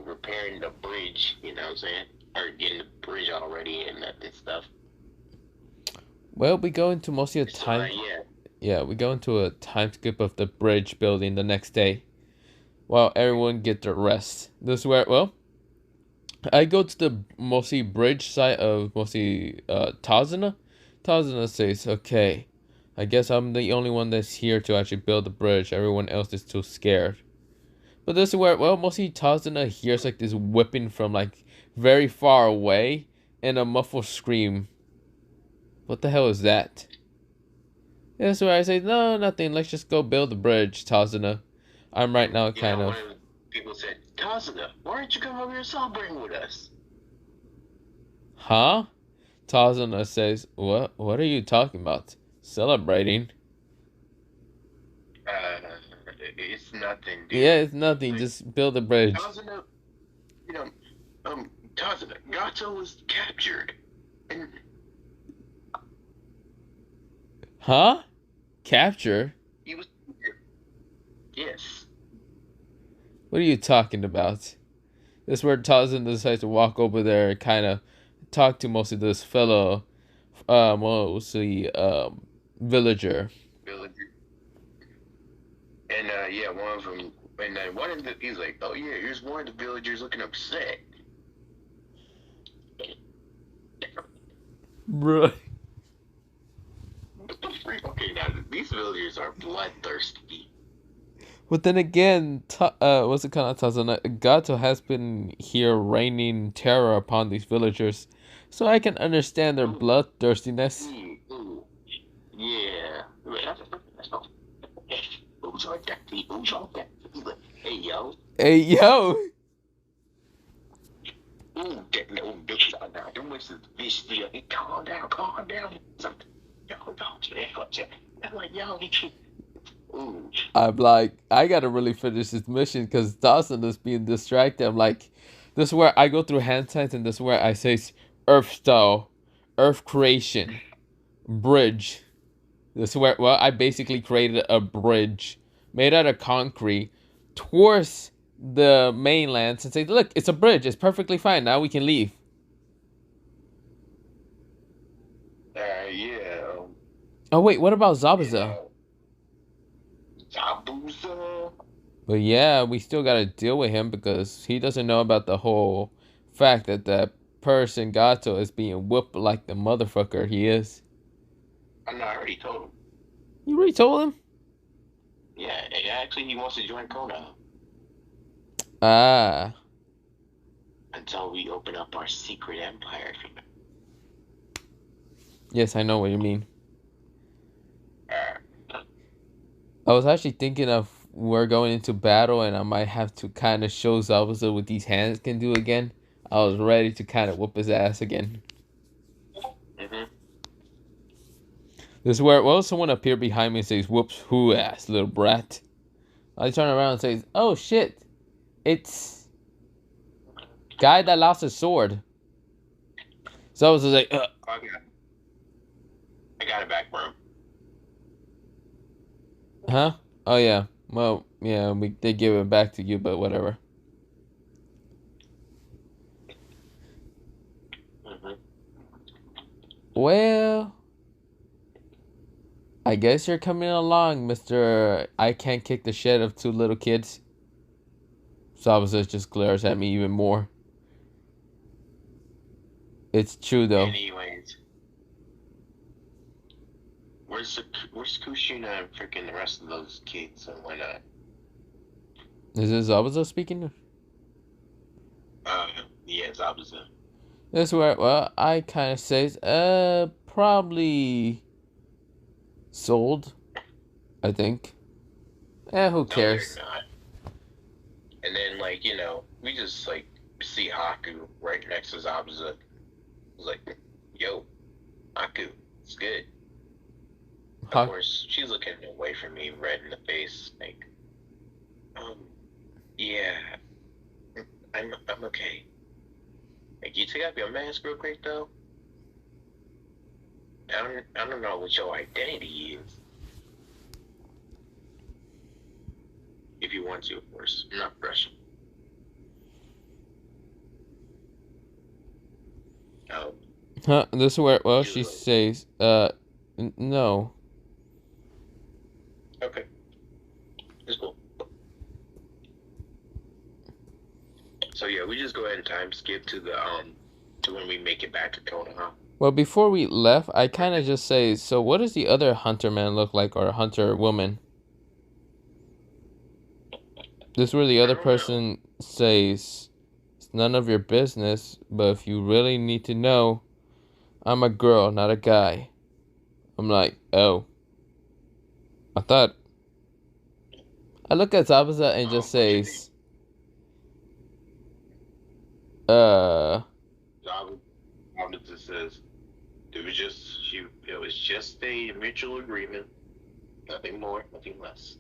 the bridge. You know what I'm saying? Or getting the bridge already and stuff. Well, we go into mostly a It's still time. not yet. Yeah, we go into a time skip of the bridge building the next day, while everyone get their rest. This is where I go to the mostly bridge site of mostly Tazuna. Tazuna says, "Okay, I guess I'm the only one that's here to actually build the bridge. Everyone else is too scared." But this is where mostly Tazuna hears like this whipping from like very far away and a muffled scream. What the hell is that? That's where I say, no, nothing. Let's just go build the bridge, Tazuna. I'm right now You kind know, of. one of the people said, Kazuna, why don't you come over here celebrating with us? Huh? Tazuna says, What are you talking about? Celebrating? Uh, it's nothing, Yeah, dude. it's nothing. Like, Just build a bridge. Kazuna, you know, Kazuna, Gato was captured. And Huh? Capture? he was, yes. What are you talking about? This is where Tarzan decides to walk over there and kind of talk to most of this fellow, mostly villager. Villager. And yeah, one of them, and then one of the, he's like, oh yeah, here's one of the villagers looking upset. Bro. What the freak? Okay, now these villagers are bloodthirsty. But then again, what's it called? Gato has been here raining terror upon these villagers, so I can understand their bloodthirstiness. Ooh. Yeah. That's not. Who's on that? Who's on that? Hey, yo. Hey, yo! Ooh, that no bitch. Now, them was the bitch. Hey, calm down, calm down. Yo, I'm like, yo, ooh. I'm like, I gotta really finish this mission because Dawson is being distracted. I'm like, this is where I go through hand signs, and this is where I say Earth style, Earth creation, bridge. This is where, well, I basically created a bridge made out of concrete towards the mainland and say, look, it's a bridge. It's perfectly fine. Now we can leave. Yeah. Oh, wait, what about Zabuza? Zabuza? But yeah, we still gotta deal with him because he doesn't know about the whole fact that that person Gato is being whooped like the motherfucker he is. I know, I already told him. You already told him? Yeah, actually, he wants to join Kona. Ah. Until we open up our secret empire. Yes, I know what you mean. I was actually thinking of we're going into battle and I might have to kind of show Zabuza what these hands can do again. I was ready to kind of whoop his ass again. Mm-hmm. This is where, well, someone appeared behind me and says, whoops, who ass, little brat. I turn around and say, oh shit, it's guy that lost his sword. So I was like, Okay. I got it back, bro. huh? Oh yeah, well, yeah, they give it back to you, but whatever. Mm-hmm. Well, I guess you're coming along, Mr. I can't kick the shit of two little kids. Zabuza just glares at me even more. It's true though. Anyways, where's Kushina and freaking the rest of those kids and whatnot? Is this Zabuza speaking? Yeah, Zabuza. This is where, well, I kind of says, probably sold, I think. Who cares? No, they're not. And then, like, you know, we just, like, see Haku right next to Zabuza. It's like, yo, Haku, it's good. Of course, she's looking away from me, red in the face, like, yeah, I'm okay. Like, you take off your mask real quick, though. I don't know what your identity is. If you want to, of course. I'm not pressing. This is where, well, she says, no. Okay. It's cool. So yeah, we just go ahead and time skip to the to when we make it back to Kona, huh? Well, before we left, I kind of just say, so what does the other hunter man look like, or hunter woman? This is where the other person says, it's none of your business, but if you really need to know, I'm a girl, not a guy. I'm like, oh. I thought. I look at Zabuza and just says, Zabuza says, it was just a mutual agreement. Nothing more, nothing less.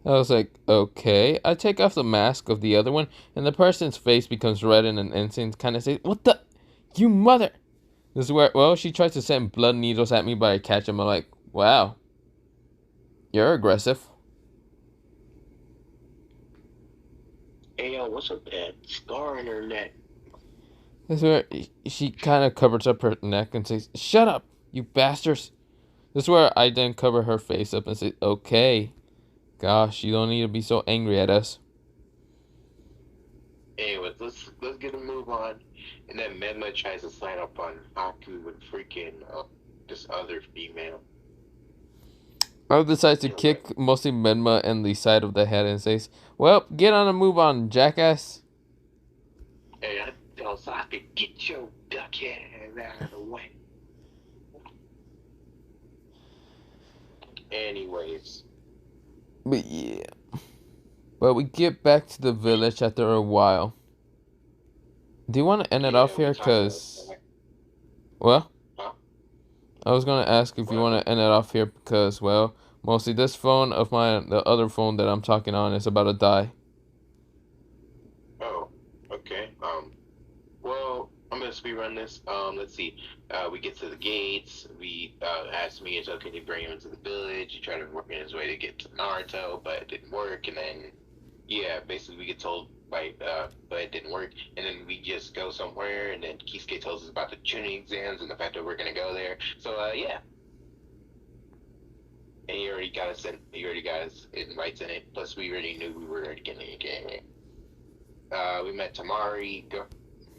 I was like, okay. I take off the mask of the other one, and the person's face becomes red in an instant. Kind of say, what the? You mother! This is where, well, she tries to send blood needles at me, but I catch them. I'm like, wow. You're aggressive. Hey, yo, what's up that scar on her neck? This is where she kind of covers up her neck and says, "Shut up, you bastards." This is where I then cover her face up and say, "Okay, gosh, you don't need to be so angry at us." Anyways, let's get a move on. And then Medma tries to sign up on Haku with freaking this other female. I decides to You know what? kick mostly Menma in the side of the head and says, "Well, get on a move on, jackass." Hey, I tell Sasuke, get your duck head out of the way. Anyways, But yeah. But we get back to the village after a while. Do you want to end it yeah, off we here? talk about Well, huh? I was going to ask if you What? want to end it off here because, well, mostly this phone of mine, the other phone that I'm talking on, is about to die. Oh, okay. Well, I'm gonna speedrun this. Let's see. We get to the gates. We ask Miyato, can you bring him into the village? He tried to work in his way to get to Naruto, but it didn't work. And then, yeah, basically we get told but it didn't work. And then we just go somewhere, and then Kisuke tells us about the tuning exams and the fact that we're gonna go there. So, yeah. And he already got us in. He already got us invites in it. Plus, we already knew we were already getting a game. We met Tamari.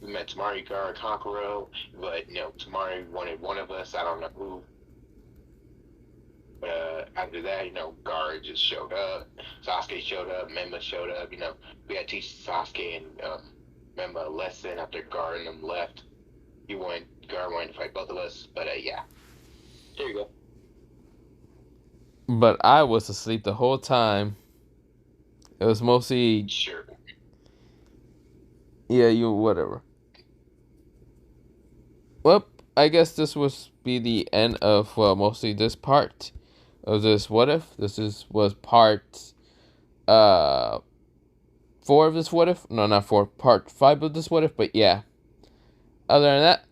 We met Tamari, Gar, Kankuro, but Tamari wanted one of us. I don't know who. After that, Gar just showed up. Sasuke showed up. Memba showed up. We had to teach Sasuke and Memba a lesson after Gar and them left. Gar wanted to fight both of us, but yeah. There you go. But I was asleep the whole time. It was mostly, Sure. yeah, you, whatever. Well, I guess this was be the end of, well, mostly this part of this what if. Was part uh 4 of this what if. No, not 4. Part 5 of this what if. But yeah. Other than that,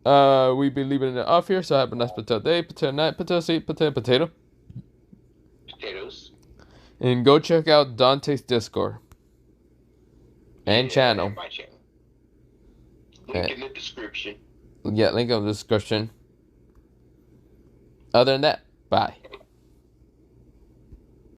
Mm-hmm. we be leaving it off here. So have a nice potato day, potato night, potato seed, potato, Potatoes. and go check out Dante's Discord and Yeah, channel. and my channel. Uh, Link in the description. yeah, link in the description. Other than that, bye.